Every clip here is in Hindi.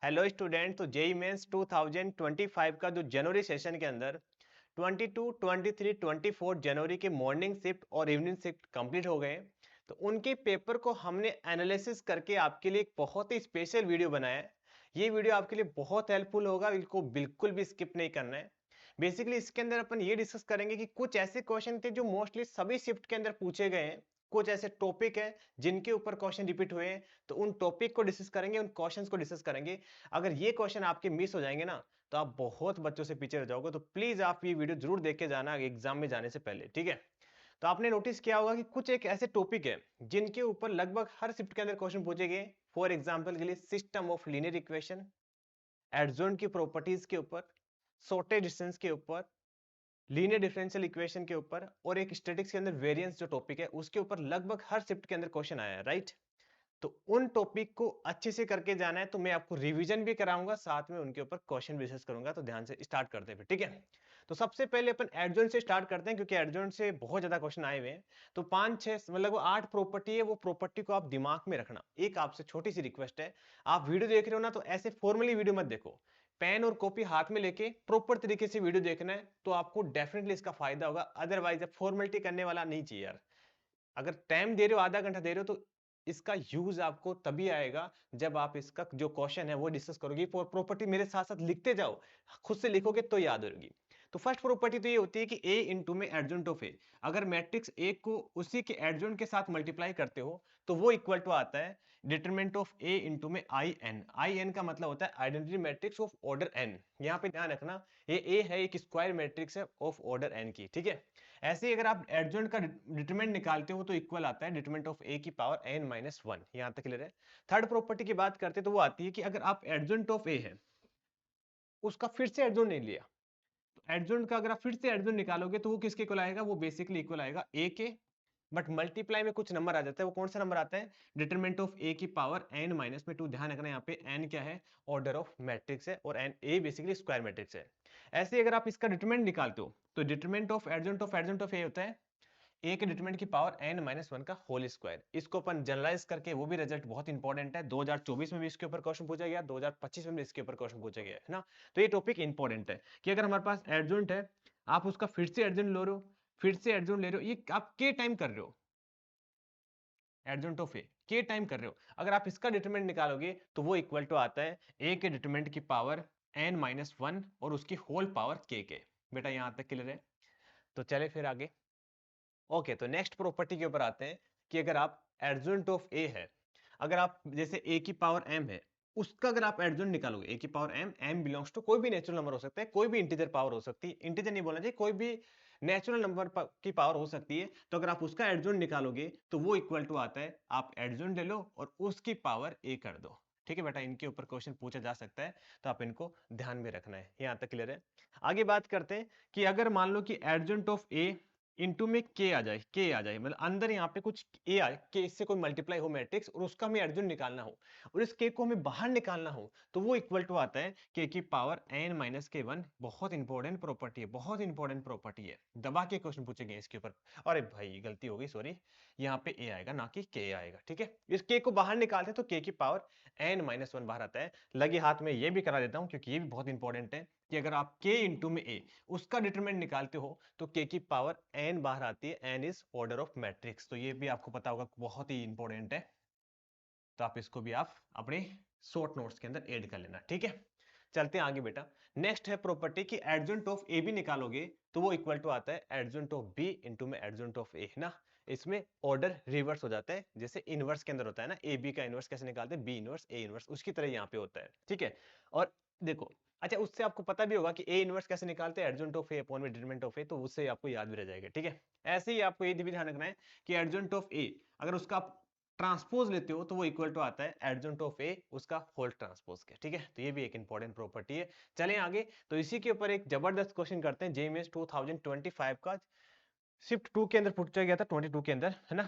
Hello student. तो जेई मेंस 2025 का जो जनवरी सेशन के अंदर 22, 23, 24 जनवरी के मॉर्निंग शिफ्ट और इवनिंग शिफ्ट कंप्लीट हो गए। तो उनके पेपर को हमने एनालिसिस करके आपके लिए एक बहुत ही स्पेशल वीडियो बनाया है। ये वीडियो आपके लिए बहुत हेल्पफुल होगा, इसको बिल्कुल भी स्किप नहीं करना है। बेसिकली इसके अंदर अपन ये डिस्कस करेंगे कि कुछ ऐसे क्वेश्चन थे जो मोस्टली सभी शिफ्ट के अंदर पूछे गए हैं। कुछ ऐसे टॉपिक है जिनके ऊपर क्वेश्चन रिपीट हुए हैं, तो उन टॉपिक को डिस्कस करेंगे, उन क्वेश्चंस को डिस्कस करेंगे। अगर ये क्वेश्चन आपके मिस हो जाएंगे ना, तो आप बहुत बच्चों से पीछे रह जाओगे। तो प्लीज आप ये वीडियो जरूर देख के जाना एग्जाम में जाने से पहले, ठीक है। तो आपने नोटिस किया होगा कि कुछ एक ऐसे टॉपिक है जिनके ऊपर लगभग हर शिफ्ट के अंदर क्वेश्चन पूछे गए। फॉर एग्जाम्पल के लिए system of linear equation, adjoint की प्रॉपर्टीज के ऊपर, शॉर्टेज डिस्टेंस के ऊपर, लीनियर डिफरेंशियल इक्वेशन के ऊपर, और एक स्टैटिक्स के अंदर वेरिएंस जो टॉपिक है उसके ऊपर लगभग हर शिफ्ट के अंदर क्वेश्चन आया है, राइट। तो उन टॉपिक को अच्छे से करके जाना है, तो मैं आपको रिवीजन भी कराऊंगा, साथ में उनके ऊपर क्वेश्चन भी डिस्कस करूंगा। तो ध्यान से स्टार्ट करते हैं फिर, ठीक है। तो सबसे पहले अपन एडजॉइंट से स्टार्ट करते हैं, क्योंकि एडजॉइंट से बहुत ज्यादा क्वेश्चन आए हुए हैं। तो 5 6 मतलब वो 8 प्रॉपर्टी है, वो प्रॉपर्टी को आप दिमाग में रखना। एक आपसे छोटी सी रिक्वेस्ट है, आप वीडियो देख रहे हो ना, तो ऐसे फॉर्मली वीडियो मत देखो। पेन और कॉपी हाथ में लेके प्रॉपर तरीके से वीडियो देखना है, तो आपको डेफिनेटली इसका फायदा होगा। अदरवाइज फॉर्मेलिटी करने वाला नहीं चाहिए यार। अगर टाइम दे रहे हो, आधा घंटा दे रहे हो, तो इसका यूज आपको तभी आएगा जब आप इसका जो क्वेश्चन है वो डिस्कस करोगे। प्रॉपर्टी मेरे साथ साथ लिखते जाओ, खुद से लिखोगे तो याद होगी। तो फर्स्ट प्रॉपर्टी तो ये होती है कि ए इंटू में एडजॉइंट ऑफ ए। अगर मैट्रिक्स ए को उसी के एडजॉइंट के साथ मल्टीप्लाई करते हो, तो वो इक्वल टू आता है डिटरमिनेंट ऑफ ए इंटू में आई एन। आई एन का मतलब होता है identity matrix of order N. यहाँ पे ध्यान रखना, ये ए है एक स्क्वायर मैट्रिक्स है ऑफ ऑर्डर एन की, ठीक है। ऐसे ही अगर आप एडजॉइंट का डिटरमिनेंट निकालते हो, तो इक्वल आता है डिटरमिनेंट ऑफ ए की पावर एन माइनस वन। यहां तक क्लियर है। थर्ड प्रॉपर्टी की बात करते हैं, तो वो आती है कि अगर आप एडजॉइंट ऑफ ए है, उसका फिर से एडजॉइंट नहीं लिया, तो एडजॉइंट का अगर आप फिर से एडजॉइंट निकालोगे, तो वो किसके इक्वल आएगा? वो बेसिकली इक्वल आएगा ए के, बट मल्टीप्लाई में कुछ नंबर आ जाता है। वो कौन सा नंबर आता है? डिटरमिनेंट ऑफ ए की पावर एन माइनस में टू। ध्यान रखना, यहाँ पे एन क्या है? ऑर्डर ऑफ मैट्रिक्स है, और N A basically square matrix है। ऐसे ही अगर आप इसका डिटरमिनेंट निकालते हो, तो डिटरमिनेंट ऑफ एडजॉइंट ऑफ ए होता है ए के डिटरमिनेंट की पावर n माइनस वन का होल स्क्वायर। इसको अपन जनरलाइज करके, वो भी रिजल्ट बहुत इंपॉर्टेंट है। 2024 में भी इसके ऊपर क्वेश्चन पूछा गया, 2025 में भी इसके ऊपर क्वेश्चन पूछा गया है ना। तो ये टॉपिक इंपॉर्टेंट है कि अगर हमारे पास एडजॉइंट है, आप उसका फिर से एडजॉइंट ले रहे हो, फिर से एडजॉइंट ले रहे हो, ये आप के टाइम कर रहे हो, एडजॉइंट ऑफ ए के टाइम कर रहे हो। अगर आप इसका डिटरमिनेंट निकालोगे, तो वो इक्वल टू आता है ए के डिटरमिनेंट की पावर n माइनस वन और उसकी होल पावर के। बेटा यहां तक क्लियर है? तो चले फिर आगे। ओके, तो नेक्स्ट प्रॉपर्टी के ऊपर आते हैं कि अगर आप एडजॉइंट ऑफ ए है, अगर आप जैसे ए की पावर m है, उसका अगर आप एडजॉइंट निकालोगे, ए की power m, m belongs to कोई भी नेचुरल नंबर हो सकता है, कोई भी इंटीजर पावर हो सकती है, इंटीजर नहीं बोलना चाहिए, कोई भी नेचुरल नंबर की पावर हो सकती है। तो अगर आप उसका एडजॉइंट निकालोगे, तो वो इक्वल टू आता है, आप एडजॉइंट ले लो और उसकी पावर a कर दो। ठीक है बेटा, इनके ऊपर क्वेश्चन पूछा जा सकता है, तो आप इनको ध्यान में रखना है। यहाँ तक क्लियर है? आगे बात करते हैं कि अगर मान लो कि एडजॉइंट ऑफ ए इनटू में के आ जाए, मतलब अंदर यहाँ पे कुछ ए आए, के इससे कोई मल्टीप्लाई हो मैट्रिक्स, और उसका हमें एडजॉइंट निकालना हो, और इस के को हमें बाहर निकालना हो, तो वो इक्वल टू आता है के की पावर n माइनस के वन। बहुत इंपॉर्टेंट प्रॉपर्टी है, बहुत इंपॉर्टेंट प्रॉपर्टी है। दबा के क्वेश्चन पूछेंगे इसके ऊपर। अरे भाई गलती हो गई, सॉरी, यहाँ पे ए आएगा ना कि के आएगा, ठीक है। इस के को बाहर निकालते हैं, तो के की पावर n माइनस वन बाहर आता है। लगे हाथ में ये भी करा देता हूँ, क्योंकि ये भी बहुत इंपॉर्टेंट है कि अगर आप के इंटू में ए, उसका डिटरमिनेंट निकालते हो, तो के की पावर n बाहर आती है। n is order of matrix, तो ये भी आपको पता होगा, बहुत ही इंपॉर्टेंट है। तो आप इसको भी आप अपने शॉर्ट नोट्स के अंदर ऐड कर लेना, ठीक है। चलते हैं आगे बेटा। नेक्स्ट है प्रॉपर्टी कि एडजॉइंट ऑफ ए भी निकालोगे, तो वो इक्वल टू आता है एडजॉइंट ऑफ बी इंटू में एडजॉइंट ऑफ ए ना। इसमें ऑर्डर रिवर्स हो जाता है, जैसे इनवर्स के अंदर होता है ना, ए बी का इनवर्स कैसे निकालते हैं, बी इनवर्स ए इनवर्स, उसकी तरह यहाँ पे होता है, ठीक है। और देखो, अच्छा उससे आपको पता भी होगा कि ए इनवर्स कैसे निकालते हैं, एडजॉइंट ऑफ ए अपॉन में डिटरमिनेंट ऑफ ए, तो उससे आपको याद भी रह जाएगा, ठीक है। ऐसे ही आपको ये भी ध्यान रखना है कि एडजॉइंट ऑफ ए, अगर उसका आप ट्रांसपोज लेते हो, तो वो इक्वल टू आता है एडजॉइंट ऑफ ए उसका होल ट्रांसपोज के, ठीक है। तो ये भी एक इंपॉर्टेंट प्रॉपर्टी है। चलें आगे। तो इसी के ऊपर एक जबरदस्त क्वेश्चन करते हैं, जेईई मेंस 2025 का शिफ्ट 2 के अंदर पूछा गया था, 22 के अंदर, है ना।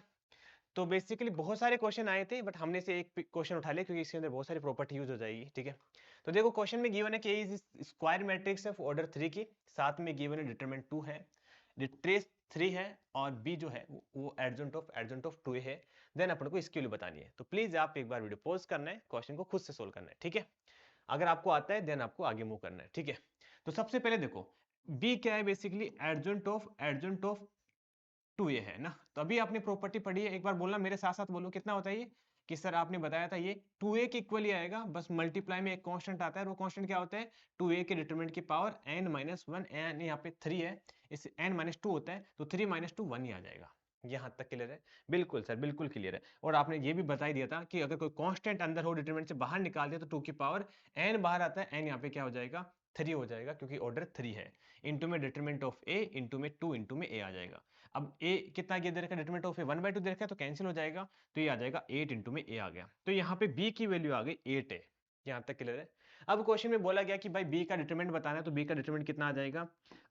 तो बेसिकली बहुत सारे क्वेश्चन आए थे, बट हमने से एक क्वेश्चन उठा लिया, क्योंकि इसके अंदर बहुत सारी प्रॉपर्टी यूज हो जाएगी, ठीक है। तो देखो क्वेश्चन में गिवन है कि a is square matrix of order 3 की, साथ में गिवन है डिटरमिनेंट 2 है, ट्रेस 3 है, और बी जो है वो एडजॉइंट ऑफ 2 है। देन अपन को इसकी वैल्यू बतानी है। तो प्लीज आप एक बार वीडियो पॉज करना है, क्वेश्चन को खुद से सोल्व करना है, ठीक है। अगर आपको आता है देन आपको आगे मूव करना है, ठीक है। तो सबसे पहले देखो बी क्या है, बेसिकली एडजॉइंट ऑफ 2a है ना। तो अभी आपने प्रॉपर्टी पढ़ी है, एक बार बोलना मेरे साथ साथ बोलो कितना होता है ये, कि सर आपने बताया था ये 2a के इक्वल ही आएगा, बस मल्टीप्लाई में एक कांस्टेंट आता है, वो कांस्टेंट क्या होता है 2a के डिटरमिनेंट की पावर n-1, n यहाँ पे 3 है, इस n-2 होता है तो 3 - 2 1 ही आ जाएगा। यहाँ तक क्लियर है? बिल्कुल सर, बिल्कुल क्लियर है। और आपने ये भी बता ही दिया था कि अगर कोई कांस्टेंट अंदर हो डिटरमिनेंट से बाहर निकाल दिया तो 2 की पावर n बाहर आता है, n यहाँ पे क्या हो जाएगा 3 हो जाएगा, क्योंकि ऑर्डर 3 है। इंटू में डिटरमिनेंट ऑफ a, इंटू में 2, इंटू में a आ जाएगा। अब a कितना दे रखा है, डिटरमिनेंट ऑफ a 1/2 दे रखा है तो कैंसिल हो जाएगा, तो ये आ जाएगा 8 इंटू में a आ गया। तो यहाँ पे b की वैल्यू आ गई 8 है। यहाँ तक क्लियर है? अब क्वेश्चन में बोला गया कि भाई b का डिटरमिनेंट बताना है, तो b का डिटरमिनेंट कितना आ जाएगा।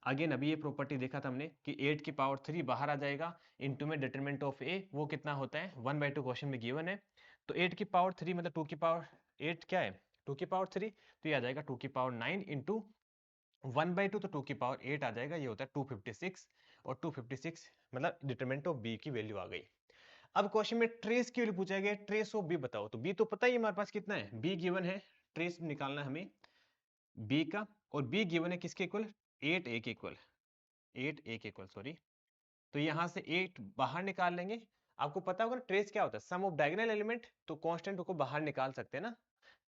अगेन अभी ये प्रॉपर्टी देखा था हमने कि 8 की पावर 3 बाहर आ जाएगा, इंटू में डिटरमिनेंट ऑफ a वो कितना होता है 1/2 क्वेश्चन में गिवन है। तो 8 की पावर 3 मतलब 2 की पावर 8 क्या है 2 की पावर 3, तो ये आ जाएगा 2 की पावर 9 इंटू 1/2, तो 2 की पावर 8 आ जाएगा, ये होता है 256। और 256 मतलब डिटरमिनेंट ऑफ बी की वैल्यू आ गई। अब क्वेश्चन में ट्रेस की वैल्यू पूछा गया, ट्रेस ऑफ बी बताओ, तो बी तो पता ही हमारे पास कितना है, बी गिवन है, ट्रेस निकालना है हमें बी का, और बी गिवन है किसके इक्वल 8a के इक्वल, 8a के इक्वल सॉरी। तो यहां से 8 बाहर निकाल लेंगे। आपको पता होगा ट्रेस क्या होता है, सम ऑफ डायगोनल एलिमेंट, तो कांस्टेंट को बाहर निकाल सकते हैं ना,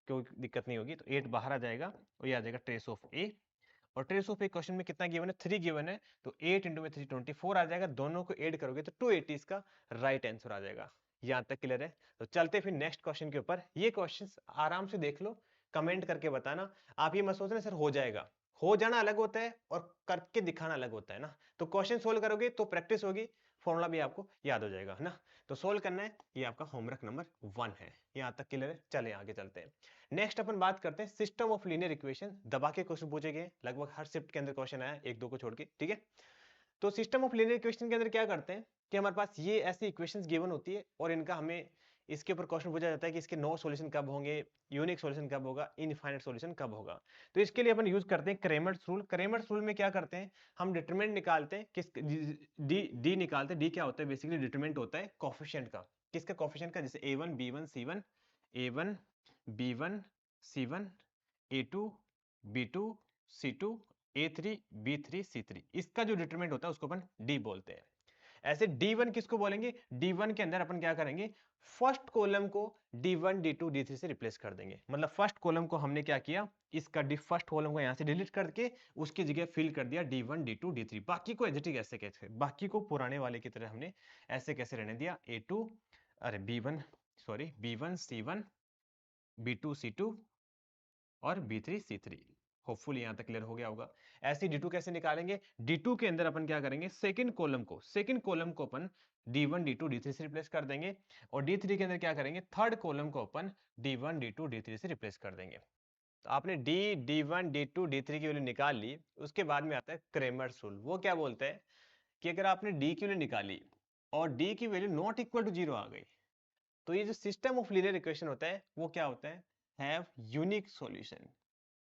कोई दिक्कत नहीं होगी। तो 8 बाहर आ जाएगा और ये आ जाएगा ट्रेस ऑफ ए। और ट्रेस ऑफ ए क्वेश्चन में कितना गिवन है 3 गिवन है, तो 8 इंटू में 3 24 आ जाएगा, दोनों को ऐड करोगे तो 280 इसका राइट आंसर आ जाएगा। यहां तक क्लियर है? तो चलते फिर नेक्स्ट क्वेश्चन के ऊपर। ये क्वेश्चंस आराम से देख लो, कमेंट करके बताना। आप ये मत सोचना सर हो जाएगा, हो जाना अलग होता है और करके दिखाना अलग होता है ना। तो क्वेश्चन सोल्व करोगे तो प्रैक्टिस होगी, फॉर्मूला भी आपको याद हो जाएगा, है ना। तो सोल्व करना है, ये आपका होमवर्क नंबर 1 है। यहां तक क्लियर है? चले आगे चलते हैं। नेक्स्ट अपन बात करते हैं सिस्टम ऑफ लीनियर इक्वेशन। दबा के क्वेश्चन पूछे गए, लगभग हर शिफ्ट के अंदर क्वेश्चन आया, एक दो को छोड़ के, ठीक है। तो सिस्टम ऑफ लीनियर इक्वेशन के अंदर क्या करते हैं कि हमारे पास ये ऐसी इक्वेशंस गिवन होती है और इनका हमें इसके ऊपर क्वेश्चन पूछा जाता है कि इसके नो सॉल्यूशन कब होंगे, यूनिक सॉल्यूशन कब होगा, इनफाइनाइट सॉल्यूशन कब होगा। तो इसके लिए अपन यूज करते हैं क्रेमर्स रूल। क्रेमर्स रूल में क्या करते हैं, हम डिटरमिनेंट निकालते हैं, किस डी निकालते हैं। डी क्या होता है, बेसिकली डिटरमिनेंट होता है कोफिशिएंट का। किसका कोफिशिएंट का, जैसे a1 b1 c1, a1 b1 c1, a2 b2 c2, a3 b3 c3, इसका जो डिटरमिनेंट होता है उसको अपन डी बोलते हैं। ऐसे D1 किसको बोलेंगे, D1 के अंदर अपन क्या करेंगे, फर्स्ट कॉलम को D1 D2 D3 से रिप्लेस कर देंगे। मतलब फर्स्ट कॉलम को हमने क्या किया, इसका फर्स्ट कॉलम को यहां से डिलीट करके उसकी जगह फिल कर दिया D1 D2 D3, बाकी को एज इट इज ऐसे कैसे, बाकी को पुराने वाले की तरह हमने ऐसे कैसे रहने दिया, A2 अरे B1 sorry B1 C1 B2 C2 और B3 C3। होपफुली यहां तक क्लियर हो गया होगा। ऐसे D2 कैसे निकालेंगे, D2 के अंदर अपन क्या करेंगे, सेकंड कॉलम को अपन D1 D2 D3 से रिप्लेस कर देंगे, और D3 के अंदर क्या करेंगे, थर्ड कॉलम को अपन D1 D2 D3 से रिप्लेस कर देंगे। तो आपने D1 D2 D3 की वैल्यू निकाल ली, उसके बाद में आता है क्रेमर्स रूल। वो क्या बोलते हैं कि अगर आपने D की वैल्यू निकाली और D की वैल्यू नॉट इक्वल टू 0 आ गई, तो ये जो सिस्टम ऑफ लीनियर इक्वेशन होता है वो क्या होता है, हैव यूनिक सॉल्यूशन।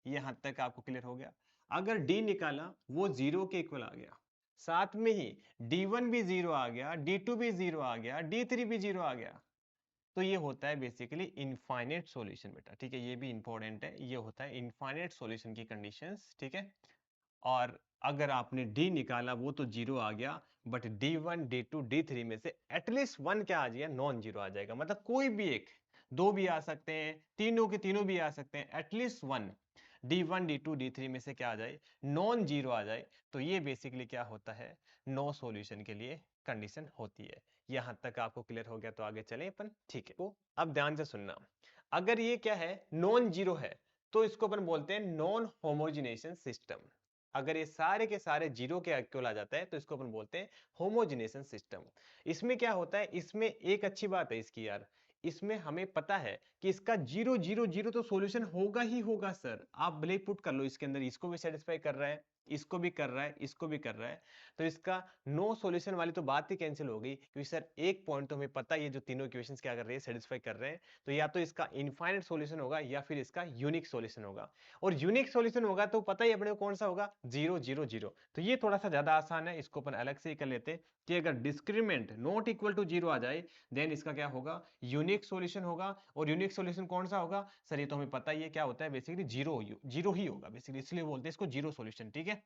यहां तक आपको क्लियर हो गया। अगर डी निकाला वो 0 के इक्वल आ गया, साथ में ही D1 भी 0 आ गया, D2 भी 0 आ गया, D3 भी 0 आ गया, तो ये होता है बेसिकली इनफाइनाइट सॉल्यूशन बेटा, ठीक है। ये भी इंपॉर्टेंट है, ये होता है इनफाइनाइट सॉल्यूशन की कंडीशंस, ठीक है। और अगर आपने डी निकाला वो तो 0 आ गया, बट D1 D2 D3 में से एटलीस्ट 1 क्या आ जाएगा, नॉन जीरो आ जाएगा। मतलब कोई भी एक, दो भी आ सकते हैं, तीनों के तीनों भी आ सकते हैं, एटलीस्ट 1 D1 D2 D3 में से क्या आ जाए, नॉन जीरो आ जाए, तो ये बेसिकली क्या होता है, नो सॉल्यूशन के लिए कंडीशन होती है। यहां तक आपको क्लियर हो गया, तो आगे चले अपन, ठीक है। तो अब ध्यान से सुनना, अगर ये क्या है नॉन जीरो है, तो इसको अपन बोलते हैं नॉन होमोजिनेशन सिस्टम। अगर ये सारे के सारे जीरो के इक्वल आ जाता है तो इसको अपन बोलते हैं होमोजिनेशन सिस्टम। इसमें क्या होता है, इसमें एक अच्छी बात है इसकी यार, इसमें हमें पता है कि इसका 0 0 0 तो सॉल्यूशन होगा ही होगा सर। आप भले पुट कर लो इसके अंदर, इसको भी सेटिस्फाई कर रहा है, इसको भी कर रहा है, इसको भी कर रहा है, तो इसका नो सॉल्यूशन वाली तो बात ही कैंसिल हो गई, क्योंकि सर एक पॉइंट तो हमें पता है ये जो तीनों इक्वेशंस क्या कर रहे हैं, सेटिस्फाई कर रहे हैं, तो या तो इसका इनफाइनाइट सॉल्यूशन होगा या फिर इसका यूनिक सॉल्यूशन होगा। और यूनिक सॉल्यूशन होगा तो पता ही अपने को कौन सा होगा, 0 0 0। तो ये थोड़ा सा ज्यादा आसान है, इसको अपन अलग से ही कर लेते हैं कि अगर डिस्क्रिमिनेंट नॉट इक्वल टू 0 आ जाए देन इसका क्या होगा, यूनिक सॉल्यूशन होगा। और यूनिक सॉल्यूशन कौन सा होगा सर, ये तो हमें पता ही है क्या होता है, बेसिकली जीरो जीरो ही होगा बेसिकली, इसलिए बोलते हैं इसको जीरो सॉल्यूशन, ठीक है।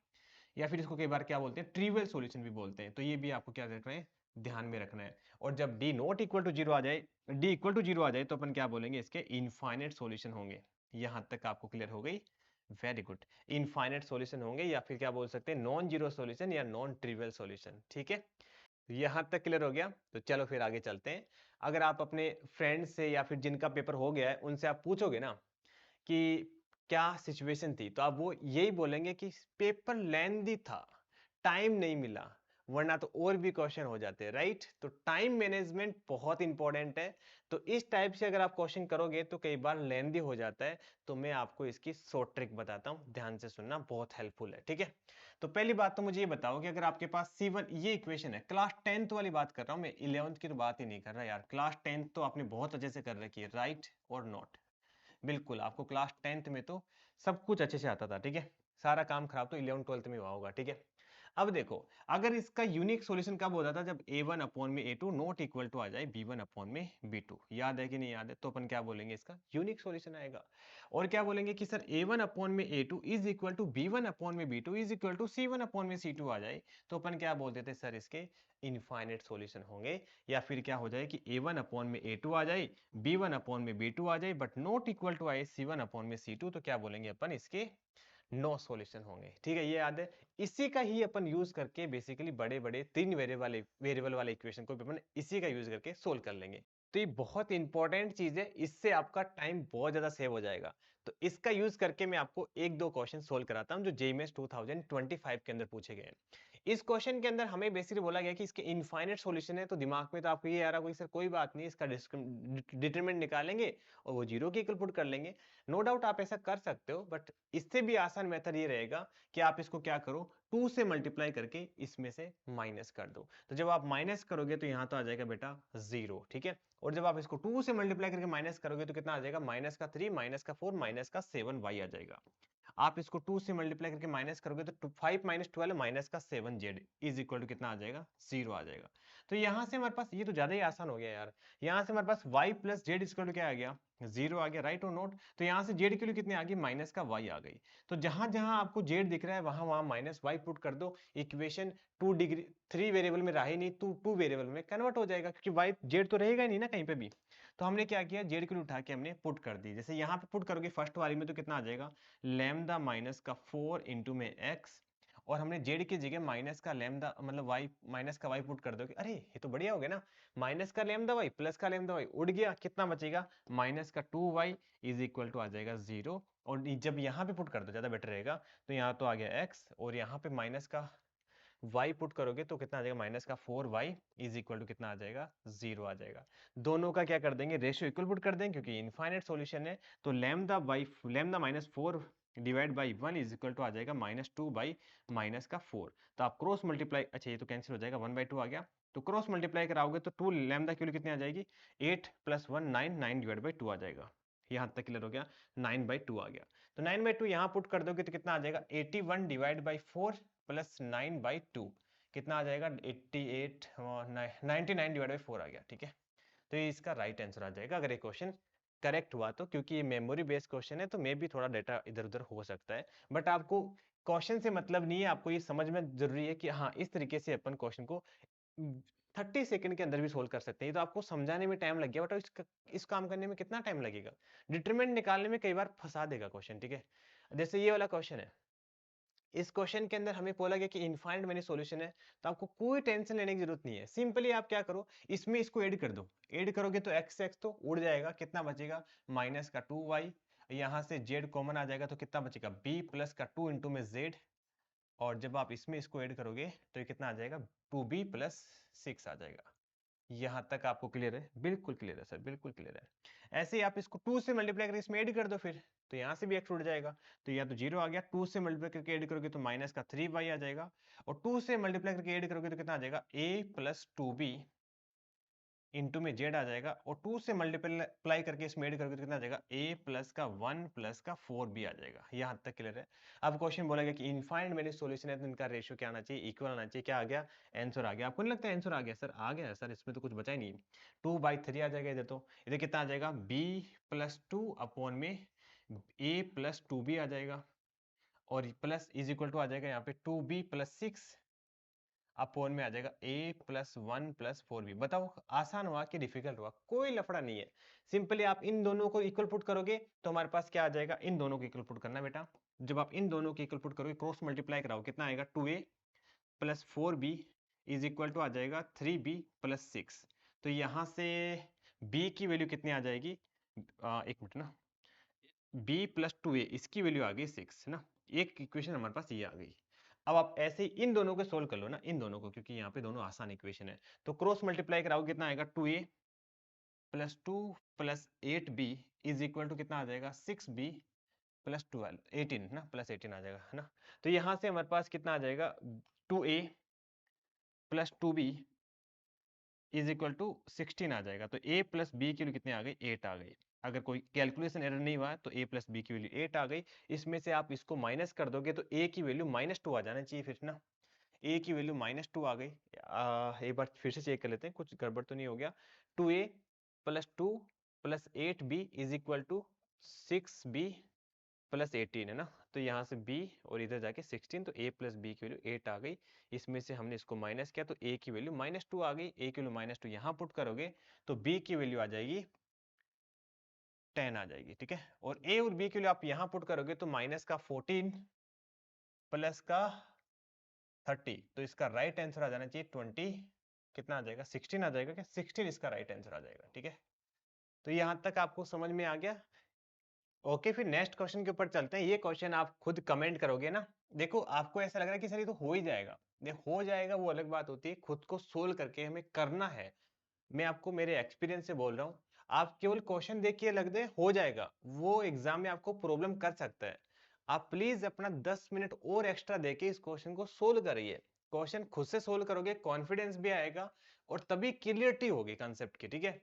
या फिर इसको कई बार क्या बोलते हैं, ट्रिवियल सॉल्यूशन भी बोलते हैं। तो ये भी आपको क्या रखना है, ध्यान में रखना है। और जब d not equal to zero आ जाए, डी इक्वल टू जीरो आ जाए, तो अपन क्या बोलेंगे, इसके इनफाइनाइट सॉल्यूशन होंगे। यहां तक आपको क्लियर हो गई, वेरी गुड। इनफाइनाइट सॉल्यूशन होंगे या फिर क्या बोल सकते हैं, नॉन जीरो सॉल्यूशन या नॉन ट्रिवियल सॉल्यूशन, ठीक है। यहां तक क्लियर हो गया, तो चलो फिर आगे चलते हैं। अगर आप अपने फ्रेंड से या फिर जिनका पेपर हो गया है उनसे आप पूछोगे ना कि क्या सिचुएशन थी, तो आप वो यही बोलेंगे कि पेपर लेंथी था, टाइम नहीं मिला, वरना तो और भी क्वेश्चन हो जाते हैं, राइट। तो टाइम मैनेजमेंट बहुत इंपॉर्टेंट है। तो इस टाइप से अगर आप क्वेश्चन करोगे तो कई बार लेंथी हो जाता है। तो मैं आपको इसकी शॉर्ट ट्रिक बताता हूं, ध्यान से सुनना, बहुत हेल्पफुल है, ठीक है। तो पहली बात तो मुझे ये बताओ कि अगर आपके पास C1 ये इक्वेशन है, क्लास 10th वाली बात कर रहा हूं मैं, 11th की तो बात ही नहीं कर रहा यार, क्लास 10th तो आपने बहुत अच्छे से कर रखी है, राइट और नॉट। बिल्कुल, आपको क्लास 10th में तो सब कुछ अच्छे से आता था, ठीक है। सारा काम खराब तो 11 12th में हुआ होगा, ठीक है। अब देखो, अगर इसका यूनिक सॉल्यूशन कब होता था, जब a1 अपॉन में a2 नॉट इक्वल टू आ जाए b1 अपॉन में b2, याद है कि नहीं याद है, तो अपन क्या बोलेंगे, इसका यूनिक सॉल्यूशन आएगा। और क्या बोलेंगे कि सर a1 अपॉन में a2 is equal to b1 upon में b2 is equal to c1 upon में c2 आ जाए, तो अपन क्या बोलते थे सर, इसके इनफाइनाइट सॉल्यूशन होंगे। या फिर क्या हो जाए कि a1 अपॉन में a2 आ जाए, b1 अपॉन में b2 आ जाए, बट नॉट इक्वल टू आए c1 अपॉन में c2, तो क्या बोलेंगे अपन, इसके नो सॉल्यूशन होंगे, ठीक है, ये याद है। इसी का ही अपन यूज करके बेसिकली बड़े बड़े तीन वेरिएबल वाले इक्वेशन को भी अपन इसी का यूज करके सोल्व कर लेंगे। तो ये बहुत इंपॉर्टेंट चीज है, इससे आपका टाइम बहुत ज्यादा सेव हो जाएगा। तो इसका यूज करके मैं आपको एक दो क्वेश्चन सोल्व कराता हूं जो जेईई मेंस 2025 के अंदर पूछे गए हैं। इस क्वेश्चन के अंदर हमें बेसिकली बोला गया कि इसके इनफाइनाइट सॉल्यूशन है, तो दिमाग में तो आपको ये आ रहा होगा सर कोई बात नहीं, इसका डिटरमिनेंट निकालेंगे और वो जीरो की इक्वल पुट कर लेंगे। नो डाउट आप ऐसा कर सकते हो, बट इससे भी आसान मेथड ये रहेगा कि आप इसको क्या करो, 2 से मल्टीप्लाई करके इसमें से माइनस कर दो। तो जब आप माइनस करोगे तो यहाँ तो आ जाएगा बेटा 0, ठीक है। और जब आप इसको 2 से मल्टीप्लाई करके माइनस करोगे तो कितना आ जाएगा, माइनस का 3 माइनस का 4 माइनस का 7 y आ जाएगा। आप इसको 2 से मल्टीप्लाई करके माइनस करोगे तो 5 माइनस 12 माइनस का 7z इज इक्वल टू कितना आ जाएगा, 0 आ जाएगा। तो यहाँ से हमारे पास ये तो ज्यादा ही आसान हो गया यार। यहाँ से हमारे पास y plus Z equal to क्या आ गया, 0 आ गया, राइट और नोट। तो यहाँ से जेड की वैल्यू कितनी आ गई, माइनस का y आ गई। तो जहां जहां आपको जेड दिख रहा है वहां वहां माइनस y पुट कर दो, इक्वेशन 2 डिग्री 3 वेरिएबल में रहा ही नहीं, 2 वेरिएबल में कन्वर्ट हो जाएगा, क्योंकि y जेड तो रहेगा ही नहीं ना कहीं पे भी। तो हमने क्या किया, जेड की वैल्यू उठा के हमने पुट कर दी। जैसे यहाँ पे पुट करोगे फर्स्ट वाली में तो कितना आ जाएगा, लैम्डा माइनस का 4 इंटू में x, और हमने जेड की जगह माइनस का लैम्डा मतलब y माइनस का y पुट कर दोगे, अरे ये तो बढ़िया हो गया ना, माइनस का लैम्डा y प्लस का लैम्डा y उड़ गया, कितना बचेगा, माइनस का 2y इज इक्वल टू आ जाएगा 0। और जब यहाँ पे पुट कर दो ज्यादा बेटर रहेगा, तो यहाँ तो आ गया x और यहाँ पे माइनस का y पुट करोगे तो कितना आ जाएगा, माइनस का 4y इज इक्वल टू कितना आ जाएगा, 0 आ जाएगा। दोनों का क्या कर देंगे, रेशियो इक्वल पुट कर देंगे, क्योंकि इनफाइनाइट सॉल्यूशन है। तो lambda by lambda minus 4 divide by 1 is equal to आ जाएगा माइनस 2 बाई माइनस का 4। तो आप क्रॉस मल्टीप्लाई, अच्छा ये तो कैंसिल हो जाएगा, 1/2 आ गया। तो क्रॉस मल्टीप्लाई कराओगे तो 2 लैम्डा की वैल्यू कितनी आ जाएगी, 8 प्लस 1 9 9 डिवाइड बाई 2 आ जाएगा। यहाँ तक क्लियर हो गया, 9/2 आ गया। तो 9/2 यहाँ पुट कर दोगे तो कितना आ जाएगा, 81 डिवाइड बाई 4 प्लस 9/2 कितना आ जाएगा, 88 99 डिवाइड बाई 4 आ गया, ठीक है। तो ये इसका राइट आंसर आ जाएगा अगर ये क्वेश्चन करेक्ट हुआ तो, क्योंकि ये मेमोरी बेस्ड क्वेश्चन है तो मे भी थोड़ा डेटा इधर उधर हो सकता है। बट आपको क्वेश्चन से मतलब नहीं है, आपको ये समझ में जरूरी है कि हाँ इस तरीके से अपन क्वेश्चन को 30 सेकंड के अंदर भी सोल्व कर सकते हैं। तो आपको समझाने में टाइम लग गया, बट इस काम करने में कितना टाइम लगेगा, डिटरमिनेंट निकालने में कई बार फंसा देगा क्वेश्चन, ठीक है। जैसे ये वाला क्वेश्चन है, इस क्वेश्चन के अंदर हमें बोला गया कि इनफाइनाइट मेनी सॉल्यूशन है, तो आपको कोई टेंशन लेने की जरूरत नहीं है। सिंपली आप क्या करो, इसमें इसको ऐड कर दो, ऐड करोगे तो x x तो उड़ जाएगा, कितना बचेगा, माइनस का 2y, यहाँ से z कॉमन आ जाएगा तो कितना बचेगा, b प्लस का 2 इंटू में z, और जब आप इसमें इसको ऐड करोगे तो ये कितना आ जाएगा, 2b प्लस 6 आ जाएगा। यहाँ तक आपको क्लियर है, बिल्कुल क्लियर है सर, बिल्कुल क्लियर है। ऐसे ही आप इसको 2 से मल्टीप्लाई करके इसमें ऐड कर दो फिर, तो यहाँ से भी x उड़ जाएगा, तो या तो 0 आ गया, 2 से मल्टीप्लाई करके ऐड करोगे तो माइनस का 3y आ जाएगा, और 2 से मल्टीप्लाई करके ऐड करोगे तो कितना आ जाएगा a प्लस 2b इंटू में z आ जाएगा, और 2 से मल्टीप्लाई करके इसमें ऐड करोगे तो कितना आ जाएगा a प्लस का 1 प्लस का 4b आ जाएगा। यहाँ तक क्लियर है। अब क्वेश्चन बोलेगा कि इनफाइनाइट मेनी सॉल्यूशन है तो इनका रेशियो क्या आना चाहिए, इक्वल आना चाहिए। क्या आ गया, आंसर आ गया। आपको नहीं लगता आंसर आ गया? सर आ गया सर, इसमें तो कुछ बचा ही नहीं। 2/3 आ जाएगा इधर, तो इधर कितना आ जाएगा b प्लस 2 अपॉन में a प्लस 2b आ जाएगा, और प्लस इज इक्वल टू आ जाएगा यहाँ पे 2b प्लस 6 अपॉन में आ जाएगा a प्लस 1 प्लस 4b। बताओ आसान हुआ कि डिफिकल्ट हुआ? कोई लफड़ा नहीं है, सिंपली आप इन दोनों को इक्वल पुट करोगे तो हमारे पास क्या आ जाएगा, इन दोनों को इक्वल पुट करना बेटा। जब आप इन दोनों को इक्वल पुट करोगे, क्रॉस मल्टीप्लाई कराओ, कितना आएगा 2a plus 4b is equal to आ जाएगा 3b प्लस 6। तो यहाँ से b की वैल्यू कितनी आ जाएगी, एक मिनट ना, b प्लस 2a इसकी वैल्यू आ गई 6 है ना। एक इक्वेशन हमारे पास ये आ गई। अब आप ऐसे ही इन दोनों को सोल्व कर लो ना, इन दोनों को, क्योंकि यहाँ पे दोनों आसान इक्वेशन है। तो क्रॉस मल्टीप्लाई कराओ, कितना आएगा 2a plus 2 plus 8b is equal to कितना आ जाएगा 6b प्लस 12 18 ना, प्लस 18 आ जाएगा है ना। तो यहाँ से हमारे पास कितना आ जाएगा 2a plus 2b is equal to 16 आ जाएगा। तो a प्लस b की वैल्यू कितनी आ गई, 8 आ गई। अगर कोई कैलकुलेशन एरर नहीं हुआ तो a प्लस बी की वैल्यू 8 आ गई। इसमें से आप इसको माइनस कर दोगे तो a की वैल्यू -2 आ जाना चाहिए फिर ना। a की वैल्यू -2 आ गई। एक बार फिर से चेक कर लेते हैं, कुछ गड़बड़ तो नहीं हो गया। 2a plus 2 plus 8b is equal to 6b plus 18 है ना। तो यहाँ से b और इधर जाके 16, तो a प्लस बी की वैल्यू 8 आ गई। इसमें से हमने इसको माइनस किया तो a की वैल्यू -2 आ गई। a की वैल्यू -2 यहाँ पुट करोगे तो b की वैल्यू आ जाएगी 10 आ जाएगी, ठीक है। और a और b के लिए आप यहां पुट करोगे तो माइनस का 14 प्लस का 30, तो इसका राइट आंसर आ जाना चाहिए 20, कितना आ जाएगा 16 आ जाएगा क्या, 16 इसका राइट आंसर आ जाएगा, ठीक है। तो यहां तक आपको समझ में आ गया। ओके, फिर नेक्स्ट क्वेश्चन के ऊपर चलते हैं। ये क्वेश्चन आप खुद कमेंट करोगे ना। देखो आपको ऐसा लग रहा है कि सर ये तो हो ही जाएगा, देखो हो जाएगा वो अलग बात होती है, खुद को सोल्व करके हमें करना है। मैं आपको मेरे एक्सपीरियंस से बोल रहा हूँ, आप केवल क्वेश्चन देखिए लग दे हो जाएगा, वो एग्जाम में आपको प्रॉब्लम कर सकता है। आप प्लीज अपना 10 मिनट और एक्स्ट्रा देके इस क्वेश्चन को सोल्व करिए। क्वेश्चन खुद से सोल्व करोगे, कॉन्फिडेंस भी आएगा और तभी क्लियरिटी होगी कंसेप्ट की, ठीक है।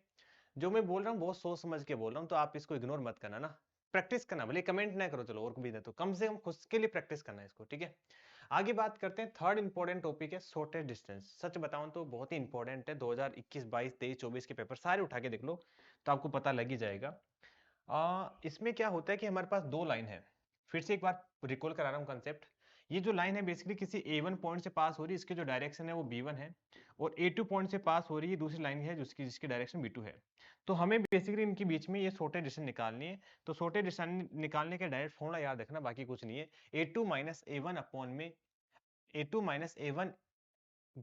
जो मैं बोल रहा हूँ बहुत सोच समझ के बोल रहा हूँ, तो आप इसको इग्नोर मत करना ना। प्रैक्टिस करना, भले कमेंट ना करो, चलो और भी दे, तो कम से कम खुद के लिए प्रैक्टिस करना है इसको, ठीक है। आगे बात करते हैं, थर्ड इंपॉर्टेंट टॉपिक है शॉर्टेज डिस्टेंस। सच बताऊं तो बहुत ही इंपॉर्टेंट है, 2021 22 23 24 के पेपर सारे उठा के देख लो तो आपको पता लग ही जाएगा। इसमें क्या होता है कि हमारे पास दो लाइन है। फिर से एक बार रिकॉल करा रहा हूँ कंसेप्ट। ये जो लाइन है बेसिकली किसी A1 पॉइंट से पास हो रही है, इसके जो डायरेक्शन है वो B1 है, और A2 पॉइंट से पास हो रही है दूसरी लाइन है जिसकी डायरेक्शन B2 है। तो हमें बेसिकली इनके बीच में ये शॉर्टेज डिस्टेंस निकालनी है। तो शॉर्टेज डिस्टेंस निकालने के डायरेक्ट फॉर्मूला याद रखना, बाकी कुछ नहीं है। A2 माइनस A1 अपॉन में A2 माइनस A1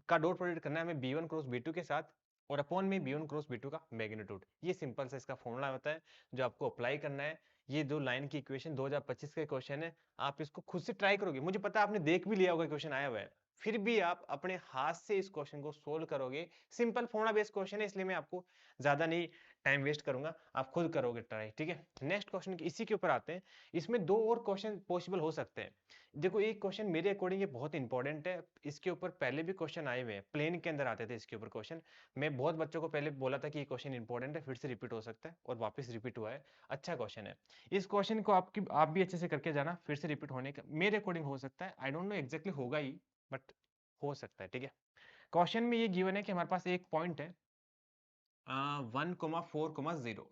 का डॉट प्रोडक्ट करना है हमें B1 क्रॉस B2 के साथ, और अपॉन में B1 क्रॉस B2 का मैग्नीट्यूड। ये सिंपल सा इसका फॉर्मूला होता है जो आपको अप्लाई करना है। ये दो लाइन की इक्वेशन 2025 का क्वेश्चन है, आप इसको खुद से ट्राई करोगे, मुझे पता है आपने देख भी लिया होगा क्वेश्चन आया हुआ है, फिर भी आप अपने हाथ से इस क्वेश्चन को सोल्व करोगे। सिंपल फॉर्मूला बेस्ड क्वेश्चन है, इसलिए मैं आपको ज्यादा नहीं टाइम वेस्ट करूंगा, आप खुद करोगे ट्राई, ठीक है। नेक्स्ट क्वेश्चन इसी के ऊपर आते हैं। इसमें दो और क्वेश्चन पॉसिबल हो सकते हैं। देखो एक क्वेश्चन मेरे अकॉर्डिंग ये बहुत इंपॉर्टेंट है, इसके ऊपर पहले भी क्वेश्चन आए हुए हैं, प्लेन के अंदर आते थे इसके ऊपर क्वेश्चन। मैं बहुत बच्चों को पहले बोला था कि ये क्वेश्चन इंपॉर्टेंट है, फिर से रिपीट हो सकता है, और वापस रिपीट हुआ है। अच्छा क्वेश्चन है, इस क्वेश्चन को आप भी अच्छे से करके जाना, फिर से रिपीट होने का मेरे अकॉर्डिंग हो सकता है, आई डोंट नो एग्जैक्टली होगा ही, बट हो सकता है, ठीक है। क्वेश्चन में ये गिवन है कि हमारे पास एक पॉइंट है 1,4,0।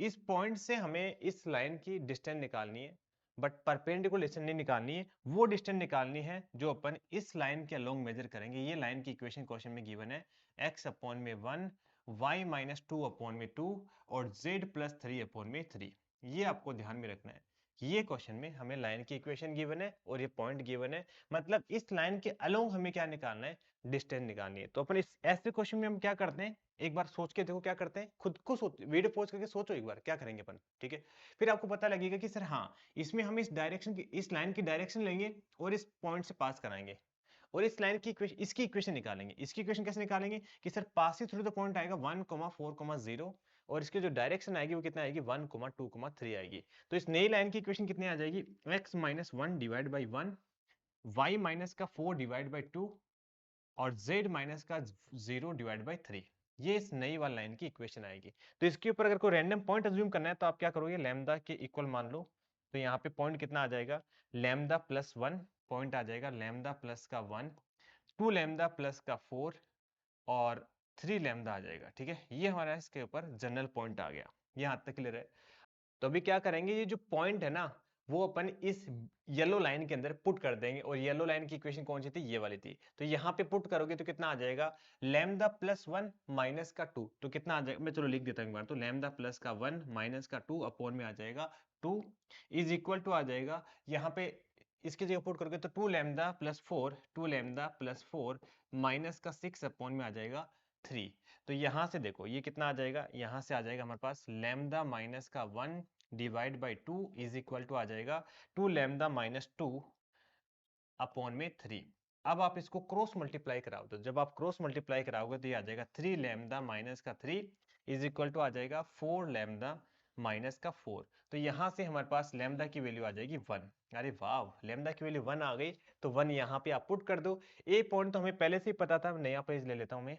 इस पॉइंट से हमें इस लाइन की डिस्टेंस निकालनी है, बट परपेंडिकुलर डिस्टेंस नहीं निकालनी है, वो डिस्टेंस निकालनी है जो अपन इस लाइन के अलोंग मेजर करेंगे। ये लाइन की इक्वेशन क्वेश्चन में गिवन है, x अपॉन में 1, y माइनस 2 अपॉन में 2 और z प्लस 3 अपॉन में 3। ये आपको ध्यान में रखना है। ये क्वेश्चन में हमें लाइन की इक्वेशन गिवन है और ये पॉइंट गिवन है, मतलब इस लाइन के अलोंग हमें क्या निकालना है, डिस्टेंस निकालनी है। तो अपन इस ऐसे क्वेश्चन में हम क्या करते हैं, एक बार सोच के देखो क्या करते हैं, खुद को सोच, वीडियो पॉज करके सोचो एक बार क्या करेंगे अपन, ठीक है। फिर आपको पता लगेगा कि सर हाँ, इसमें हम इस डायरेक्शन की, इस लाइन की डायरेक्शन लेंगे और इस पॉइंट से पास कराएंगे, और इस लाइन की इक्वेशन, इसकी इक्वेशन निकालेंगे। इसकी इक्वेशन कैसे निकालेंगे कि sir passing through the point आएगा 1,4,0 और इसकी जो डायरेक्शन आएगी वो कितना आएगी 1, 2, 3 आएगी। तो इस नई लाइन की इक्वेशन कितनी आ जाएगी, x minus 1 divide by 1, y minus का 4 डिवाइड बाई 2 और z माइनस का 0 डिवाइड बाई 3। ये इस नई वाली लाइन की इक्वेशन आएगी। तो इसके ऊपर अगर कोई रैंडम पॉइंट अज्यूम करना है तो आप क्या करोगे, लैम्डा के इक्वल मान लो। तो यहाँ पे पॉइंट कितना आ जाएगा, लैम्डा प्लस 1 पॉइंट आ जाएगा, लैम्डा प्लस का 1, 2 लैम्डा प्लस का 4 और 3 लैम्डा आ जाएगा। ठीक है, ये हमारा इसके ऊपर जनरल पॉइंट आ गया। यहाँ तक क्लियर है। तो अभी क्या करेंगे, ये जो पॉइंट है ना वो अपन इस येलो लाइन के अंदर पुट कर देंगे। और येलो लाइन की इक्वेशन कौन सी थी, ये वाली थी। तो यहाँ पे पुट करोगे तो कितना आ जाएगा, लैम्डा प्लस 1 माइनस का 2। तो कितना आ जाएगा, मैं चलो लिख देता हूँ एक बार। तो लैम्डा प्लस का 1 माइनस का 2 अपॉन में आ जाएगा 2 इज इक्वल टू आ जाएगा यहाँ पे इसकी जगह पुट करोगे तो 2 lambda plus 4, 2 lambda plus 4 minus का 6 अपॉन में आ जाएगा 3। तो यहां से देखो ये कितना आ जाएगा, यहां से आ जाएगा हमारे पास लैम्डा माइनस का 1 divide by 2 is equal to आ जाएगा 2 लैम्डा माइनस 2 अपॉन में 3। अब आप इसको क्रॉस मल्टीप्लाई कराओ, तो जब आप क्रॉस मल्टीप्लाई कराओगे तो ये आ जाएगा 3 लैम्डा माइनस का 3 इज इक्वल टू आ जाएगा 4 लैम्डा माइनस का 4। तो यहां से हमारे पास लैम्डा की वैल्यू आ जाएगी 1। अरे वाह, लैम्डा की वैल्यू 1 आ गई। तो 1 यहाँ पे आप पुट कर दो। ए पॉइंट तो हमें पहले से ही पता था, नया पेज ले लेता हूं मैं।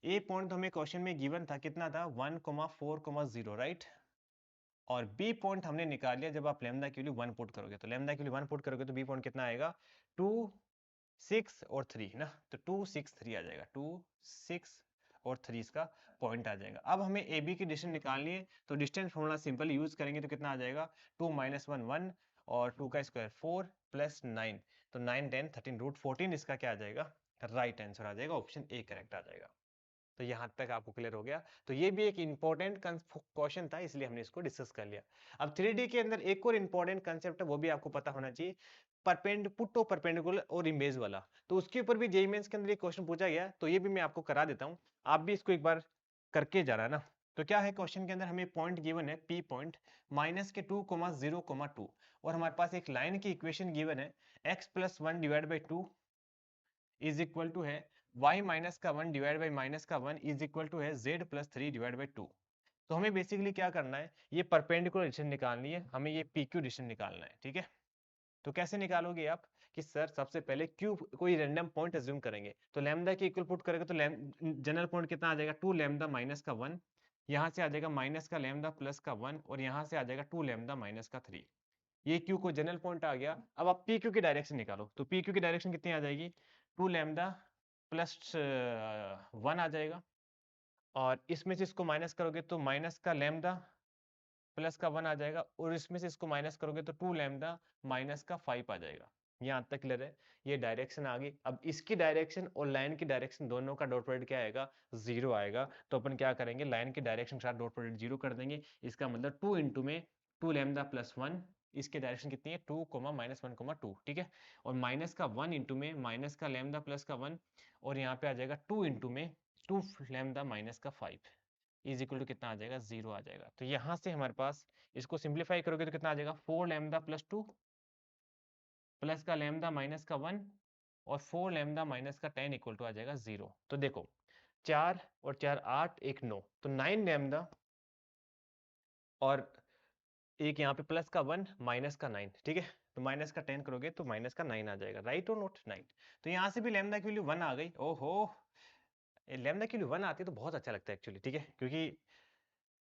ए पॉइंट तो हमें क्वेश्चन में गिवन था, कितना था 1,4,0, राइट। और बी पॉइंट हमने निकाल लिया जब आप लैम्डा की वैल्यू 1 पुट करोगे। तो लैम्डा की वैल्यू 1 पुट करोगे तो बी पॉइंट कितना आएगा 2, 6 और 3 ना। तो 2, 6, 3 आ जाएगा, 2, 6 और 3 इसका पॉइंट आ जाएगा। अब हमें ए बी की डिस्टेंस निकालनी है। तो डिस्टेंस फॉर्मूला सिंपल यूज करेंगे तो कितना आ जाएगा 2 माइनस 1 1 और 2 का स्क्वायर 4 प्लस 9। तो 9 10 13 रूट 14 इसका क्या आ जाएगा, राइट आंसर आ जाएगा, ऑप्शन ए करेक्ट आ जाएगा। तो यहाँ तक आपको क्लियर हो गया। तो ये भी एक इंपॉर्टेंट क्वेश्चन था, इसलिए हमने इसको डिस्कस कर लिया। अब 3D के अंदर एक और इंपॉर्टेंट कंसेप्ट है, वो भी आपको पता होना चाहिए, पुट्टो परपेंडिकुलर और इमेज वाला। तो उसके ऊपर भी जेईई मेंस के अंदर एक क्वेश्चन पूछा गया, तो ये भी मैं आपको करा देता हूँ। आप भी इसको एक बार करके जाना ना। तो क्या है, क्वेश्चन के अंदर हमें पॉइंट गिवन है पी पॉइंट माइनस के 2,0,2 और हमारे पास एक लाइन की इक्वेशन गिवन है x plus 1 divide by 2 is equal to है y माइनस का 1 डिवाइड बाई माइनस का 1 इज इक्वल टू है z प्लस 3 डिवाइड बाई 2। तो हमें बेसिकली क्या करना है, ये परपेंडिकुलर डिस्टेंस निकालनी है, हमें ये PQ डिस्टेंस निकालना है। ठीक है, तो कैसे निकालोगे आप, कि सर सबसे पहले Q कोई रैंडम पॉइंट अज्यूम करेंगे। तो लैम्डा की इक्वल पुट करेंगे तो जनरल पॉइंट कितना आ जाएगा 2 लैम्डा माइनस का 1, यहाँ से आ जाएगा माइनस का लैम्डा प्लस का 1 और यहाँ से आ जाएगा 2 लैम्डा माइनस का 3। ये Q को जनरल पॉइंट आ गया। अब आप PQ की डायरेक्शन निकालो। तो PQ की डायरेक्शन कितनी आ जाएगी, 2 लैम्डा प्लस 1 आ जाएगा और इसमें से इसको माइनस करोगे तो माइनस का लैम्डा प्लस का 1 आ जाएगा और इसमें से इसको माइनस करोगे तो 2 लैम्डा माइनस का 5 आ जाएगा। यहाँ तक क्लियर है, ये डायरेक्शन आ गई। अब इसकी डायरेक्शन और लाइन की डायरेक्शन दोनों का डॉट प्रोडक्ट क्या आएगा, 0 आएगा। तो अपन क्या करेंगे, लाइन की डायरेक्शन के साथ डॉट प्रोडक्ट 0 कर देंगे। इसका मतलब 2 इंटू में 2 लैम्डा प्लस 1, इसकी डायरेक्शन कितनी है 2, माइनस 1, 2। ठीक है, और माइनस का 1 इंटू में माइनस का लैम्डा प्लस का 1 और यहाँ पे आ जाएगा 2 इंटू में 2 लैम्डा माइनस का 5 इज इक्वल टू कितना आ जाएगा 0 आ जाएगा। तो यहाँ से हमारे पास इसको सिंप्लीफाई करोगे तो कितना आ जाएगा 4 लैम्डा प्लस 2 प्लस का लैम्डा माइनस का 1 और 4 लैम्डा माइनस का 10 इक्वल टू आ जाएगा 0। तो देखो 4 और 4 8 1 9, तो 9 लैम्डा और एक यहाँ पे प्लस का 1 माइनस का 9। ठीक है, तो माइनस का 10 करोगे तो माइनस का 9 आ जाएगा, राइट और नोट 9। तो यहाँ से भी लैम्डा की वैल्यू 1 आ गई। ओहो, लैम्डा की वैल्यू 1 आती है तो बहुत अच्छा लगता है एक्चुअली। ठीक है, क्योंकि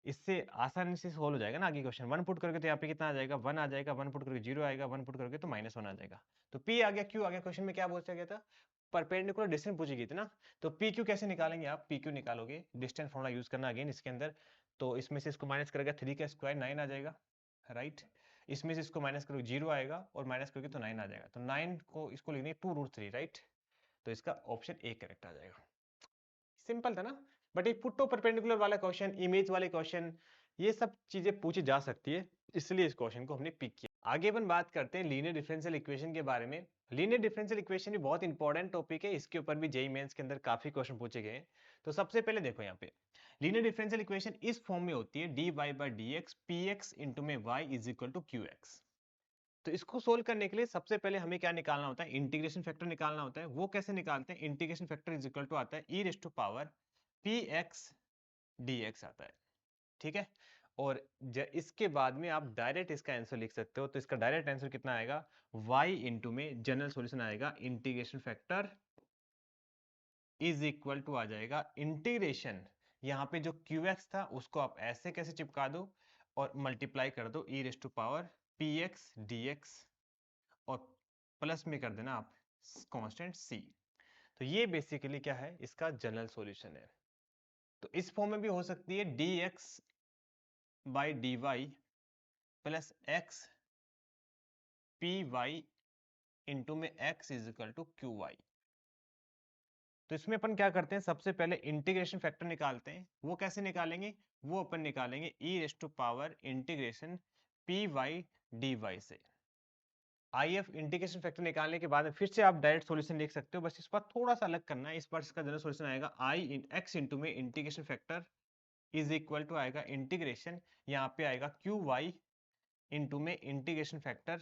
इससे आसानी से सोल्व हो जाएगा ना आगे क्वेश्चन। 1 पुट करोगे तो यहाँ पे कितना आ जाएगा 1 आ जाएगा, 1 पुट करोगे 0 आएगा, 1 पुट करोगे तो माइनस 1 आ जाएगा। तो P आ गया, Q आ गया। क्वेश्चन में क्या पूछा गया था, परपेंडिकुलर डिस्टेंस पूछी गई थी ना। तो PQ कैसे निकालेंगे आप, PQ निकालोगे डिस्टेंस फॉर्मूला यूज करना अगेन इसके अंदर। तो इसमें से इसको माइनस करेगा 3 का स्क्वायर 9 आ जाएगा, राइट। इसमें से इसको माइनस करोगे 0 आएगा और माइनस करोगे तो 9 आ जाएगा। तो 9 को इसको लिखने 2√3, राइट। तो इसका ऑप्शन ए करेक्ट आ जाएगा। सिंपल था ना। बट एक पुट्टो परपेंडिकुलर वाला क्वेश्चन, इमेज वाले क्वेश्चन, ये सब चीजें पूछी जा सकती है, इसलिए इस क्वेश्चन को हमने पिक किया। आगे अपन बात करते हैं लीनियर डिफरेंशियल इक्वेशन के बारे में। लीनियर डिफरेंशियल इक्वेशन भी बहुत इंपॉर्टेंट टॉपिक है, इसके ऊपर भी जेईई मेंस के अंदर काफी क्वेश्चन पूछे गए हैं। तो सबसे पहले देखो यहाँ पे लीनियर डिफरेंशियल इक्वेशन इस फॉर्म में होती है dy by D X P X into में y is equal to Q X. तो इसको सोल्व करने के लिए सबसे पहले हमें क्या निकालना होता है, इंटीग्रेशन फैक्टर निकालना होता है। वो कैसे निकालते हैं, integration factor is equal to आता है e raise to power px dx आता है। ठीक है। और इसके बाद में आप डायरेक्ट इसका आंसर लिख सकते हो, तो इसका डायरेक्ट आंसर कितना आएगा, y इंटू में जनरल सॉल्यूशन आएगा integration factor is equal to आ जाएगा इंटीग्रेशन, यहाँ पे जो qx था उसको आप ऐसे कैसे चिपका दो और मल्टीप्लाई कर दो e raise to power px dx और प्लस में कर देना आप कांस्टेंट c। तो ये बेसिकली क्या है, इसका जनरल सॉल्यूशन है। तो इस फॉर्म में भी हो सकती है dx by D Y plus X P Y into में x is equal to Q Y. तो इसमें अपन क्या करते हैं, सबसे पहले इंटीग्रेशन फैक्टर निकालते हैं। वो कैसे निकालेंगे, वो अपन निकालेंगे e raise to power integration P Y D Y से। IF इंटीग्रेशन फैक्टर निकालने के बाद फिर से आप डायरेक्ट सॉल्यूशन लिख सकते हो, बस इस बार थोड़ा सा अलग करना है। इस बार इसका जनरल सॉल्यूशन आएगा आई इन एक्स इंटू में integration factor is equal to आएगा इंटीग्रेशन, यहाँ पे आएगा क्यू वाई इंटू में integration factor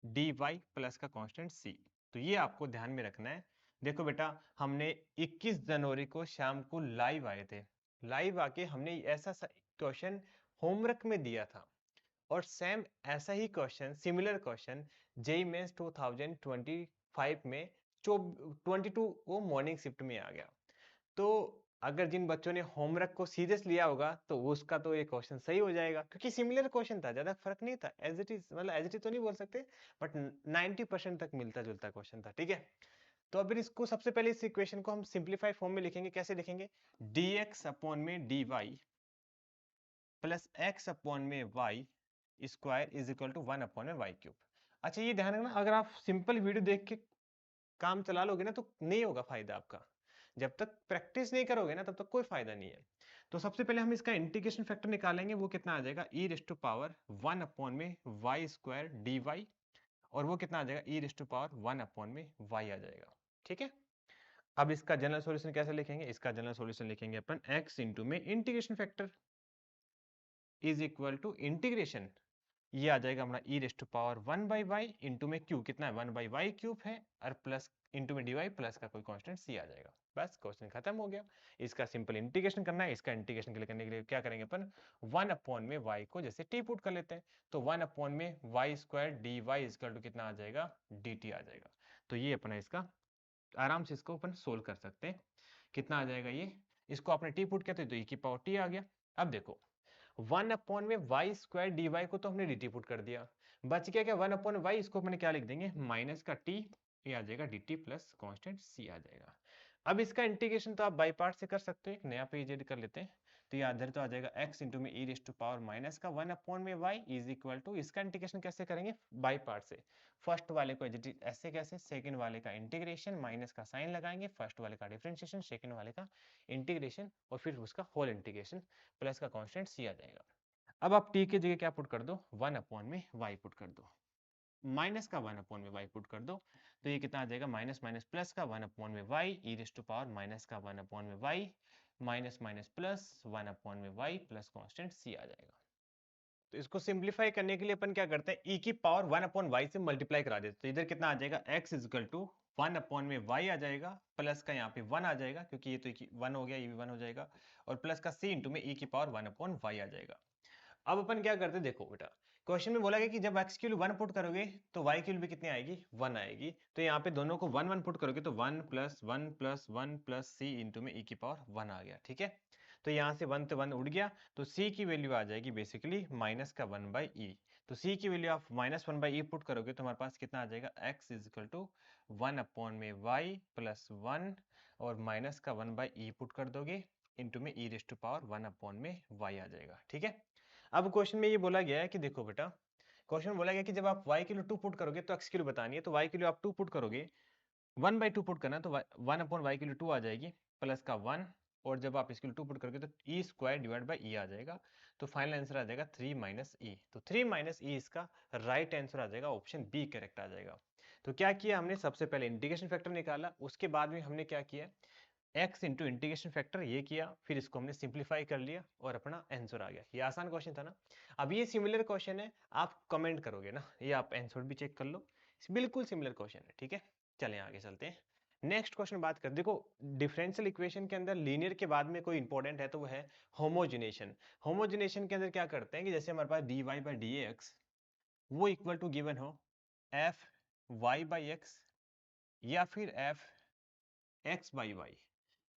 D Y plus का कांस्टेंट सी। तो ये आपको ध्यान में रखना है। देखो बेटा, हमने 21 जनवरी को शाम को लाइव आए थे, लाइव आके हमने ऐसा क्वेश्चन होमवर्क में दिया था, और सेम ऐसा ही question, similar question JEE Mains 2025 में 22 को मॉर्निंग शिफ्ट में आ गया। तो अगर जिन बच्चों ने होमवर्क को सीरियस लिया होगा तो उसका तो ये क्वेश्चन सही हो जाएगा, क्योंकि सिमिलर क्वेश्चन था, ज्यादा फर्क नहीं था, एज इट इज, मतलब एज इट इज तो नहीं बोल सकते, बट 90% तक मिलता जुलता क्वेश्चन था, ठीक है। तो अब इसको सबसे पहले इस इक्वेशन को हम सिंप्लीफाई फॉर्म में लिखेंगे। कैसे लिखेंगे, dx अपॉन में dy प्लस x अपॉन में y square is equal to 1 upon में y क्यूब। अच्छा ये ध्यान रखना, अगर आप सिंपल वीडियो देख के काम चला लोगे ना तो नहीं होगा फायदा आपका, जब तक प्रैक्टिस नहीं करोगे ना तब तक कोई फायदा नहीं है। तो सबसे पहले हम इसका इंटीग्रेशन फैक्टर निकालेंगे, वो कितना आ जाएगा e raise to power 1 upon में y स्क्वायर डी वाई, और वो कितना आ जाएगा e raise to power 1 upon में y आ जाएगा, ठीक है। अब इसका जनरल सॉल्यूशन कैसे लिखेंगे, इसका जनरल सॉल्यूशन लिखेंगे अपन x इंटू में integration factor is equal to integration, ये आ जाएगा हमारा e raise to power 1 by Y into में q कितना है 1 बाई वाई क्यूब है, और प्लस इंटू में डी वाई प्लस का कोई कांस्टेंट c आ जाएगा। बस क्वेश्चन खत्म हो गया। इसका सिंपल इंटीग्रेशन करना है। इसका इंटीग्रेशन करने के लिए क्या करेंगे अपन, 1 अपॉन में y को जैसे t पुट कर लेते हैं, तो 1 अपॉन में Y square D Y is equal to कितना आ जाएगा, dt आ जाएगा। तो ये अपना इसका आराम से इसको अपन सोल्व कर सकते हैं। कितना आ जाएगा ये, इसको आपने t पुट किया तो e की पावर t आ गया। अब देखो 1 अपॉन में वाई स्क्वायर डी वाई को तो हमने डी टी पुट कर दिया, बच गया क्या 1 अपॉन वाई, इसको अपने क्या लिख देंगे माइनस का टी, ये आ जाएगा डी टी प्लस कॉन्स्टेंट सी आ जाएगा। अब इसका इंटीग्रेशन तो आप बाई पार्ट से कर सकते हो, एक नया पेज ऐड कर लेते हैं। तो ये इधर तो आ जाएगा x इंटू में e raise to power minus का 1 अपॉन में y इज इक्वल टू, इसका इंटीग्रेशन कैसे करेंगे, बाई पार्ट से। फर्स्ट वाले को ऐसे कैसे, सेकंड वाले का इंटीग्रेशन माइनस का साइन लगाएंगे, फर्स्ट वाले का डिफरेंशिएशन सेकंड वाले का इंटीग्रेशन, और फिर उसका होल इंटीग्रेशन प्लस का कांस्टेंट c आ जाएगा। अब आप t की जगह क्या पुट कर दो, 1 अपॉन में y पुट कर दो, माइनस का 1 अपॉन में y पुट कर दो, तो ये कितना आ जाएगा माइनस माइनस प्लस का 1 अपॉन में y e raise to power minus का 1 अपॉन में y minus minus plus 1 upon में y प्लस कांस्टेंट c आ जाएगा। तो इसको सिंप्लीफाई करने के लिए अपन क्या करते हैं, e की पावर 1 अपॉन y से मल्टीप्लाई करा देते, तो इधर कितना आ जाएगा x is equal to 1 upon में y आ जाएगा, प्लस का यहाँ पे 1 आ जाएगा, क्योंकि ये तो 1 हो गया, ये भी 1 हो जाएगा, और प्लस का c इंटू में e की पावर 1 अपॉन y आ जाएगा। अब अपन क्या करते हैं, देखो बेटा क्वेश्चन में बोला गया कि जब x की वैल्यू 1 पुट करोगे तो y की वैल्यू भी कितनी आएगी, 1 आएगी। तो यहाँ पे दोनों को 1 1 पुट करोगे तो 1 plus 1 plus 1 plus c into में e की पावर 1 आ गया, ठीक है। तो यहाँ से 1 तो 1 उड़ गया, तो c की वैल्यू आ जाएगी बेसिकली माइनस का 1 बाई ई। तो c की वैल्यू आप माइनस 1 बाई ई पुट करोगे तो हमारे पास कितना आ जाएगा, x is equal to 1 upon में y प्लस 1, और माइनस का 1 बाई ई पुट कर दोगे इंटू में e raise to power 1 upon में y आ जाएगा, ठीक है। अब क्वेश्चन में ये बोला गया है कि देखो बेटा, क्वेश्चन में बोला गया कि जब आप y की वैल्यू 2 पुट करोगे तो x की वैल्यू बतानी है, तो y की वैल्यू आप 2 पुट करोगे, 1 बाई 2 पुट करना, तो 1 अपॉन y की वैल्यू 2 आ जाएगी, प्लस का 1, और जब आप इसकी वैल्यू 2 पुट करोगे तो e square divide by e आ जाएगा। तो फाइनल आंसर आ जाएगा 3 माइनस ई। तो 3 माइनस ई इसका राइट आंसर आ जाएगा, ऑप्शन बी करेक्ट आ जाएगा। तो क्या किया हमने, सबसे पहले इंटीग्रेशन फैक्टर निकाला, उसके बाद में हमने क्या किया, x इंटू इंटीग्रेशन फैक्टर ये किया, फिर इसको हमने सिंप्लीफाई कर लिया और अपना आंसर आ गया। ये आसान क्वेश्चन था ना। अब ये सिमिलर क्वेश्चन है, आप कमेंट करोगे ना, ये आप आंसर भी चेक कर लो, बिल्कुल सिमिलर क्वेश्चन है, ठीक है। चलें आगे चलते हैं। नेक्स्ट क्वेश्चन बात कर, देखो डिफरेंशियल इक्वेशन के अंदर लीनियर के बाद में कोई इंपॉर्टेंट है तो वो है होमोजिनेशन। होमोजिनेशन के अंदर क्या करते हैं कि जैसे हमारे पास dy बाई डी एक्स वो इक्वल टू गिवन हो एफ वाई बाई एक्स या फिर एफ एक्स बाई वाई,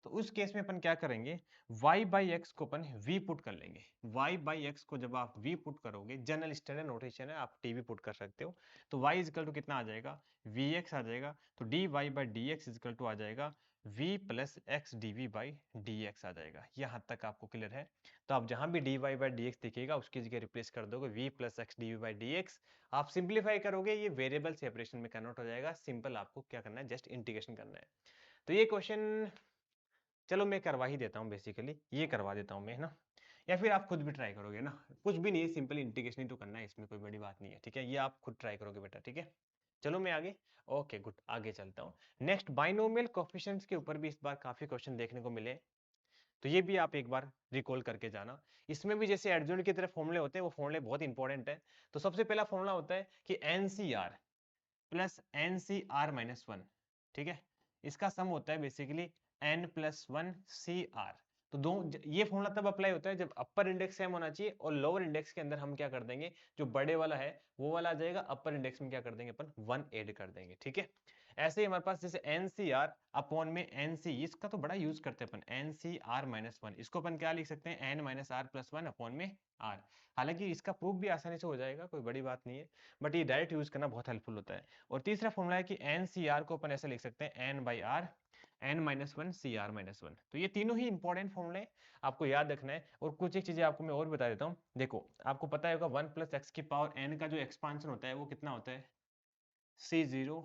तो उस केस में अपन क्या करेंगे, y बाई एक्स को अपन v पुट कर लेंगे। y बाई एक्स को जब आप v पुट करोगे, जनरल स्टैंडर्ड नोटेशन है, आप टी भी पुट कर सकते हो, तो y इजकल टू कितना आ जाएगा, vx आ जाएगा, तो dy by D x is equal to आ जाएगा v plus x D we by D x आ जाएगा। यहाँ तक आपको क्लियर है? तो आप जहां भी dy बाई डी एक्स दिखेगा उसकी जगह रिप्लेस कर दोगे v plus x D we by D X. आप सिंप्लीफाई करोगे, ये वेरिएबल सेपरेशन में कन्वर्ट हो जाएगा। सिंपल आपको क्या करना है, जस्ट इंटीग्रेशन करना है। तो ये क्वेश्चन चलो मैं करवा ही देता हूँ, बेसिकली ये करवा देता हूँ मैं, है ना, या फिर आप खुद भी ट्राई करोगे ना, कुछ भी नहीं है, सिंपल इंटीग्रेशन ही तो करना है, इसमें कोई बड़ी बात नहीं है, ठीक है, ये आप खुद ट्राई करोगे बेटा, ठीक है। चलो मैं आगे, ओके गुड, आगे चलता हूँ। नेक्स्ट बाइनोमियल कोएफिशिएंट्स के ऊपर भी इस बार काफी क्वेश्चन देखने को मिले, तो ये भी आप एक बार रिकॉल करके जाना। इसमें भी जैसे एडजॉइंट की तरह फॉर्मूले होते हैं, वो फॉर्मूले बहुत इंपॉर्टेंट है। तो सबसे पहला फॉर्मूला होता है कि NCR plus NCR minus one, ठीक है, इसका सम होता है basically n plus one C R. तो दो, ये फॉर्मूला तब अप्लाई होता है जब अपर इंडेक्स सेम होना चाहिए और लोअर इंडेक्स के अंदर हम क्या कर देंगे, जो बड़े वाला है वो वाला आ जाएगा, अपर इंडेक्स में क्या कर देंगे अपन, वन ऐड कर देंगे, ठीक है। ऐसे ही हमारे पास जैसे एनसीआर अपॉन में एनसी, इसका तो बड़ा यूज करते हैं अपन, एनसीआर माइनस वन, इसको अपन क्या लिख सकते हैं, N minus R plus one upon में आर। हालांकि इसका प्रूफ भी आसानी से हो जाएगा, कोई बड़ी बात नहीं है, बट ये डायरेक्ट यूज करना बहुत हेल्पफुल होता है। और तीसरा फॉर्मूला है कि एन सी आर को अपन ऐसे लिख सकते हैं, N by R N minus one C R minus one. तो ये तीनों ही इंपॉर्टेंट फॉर्मूले आपको याद रखना है। और कुछ एक चीजें आपको मैं और बता देता हूँ, देखो आपको पता होगा वन प्लस एक्स की पावर एन का जो एक्सपांशन होता है वो कितना होता है, सी जीरो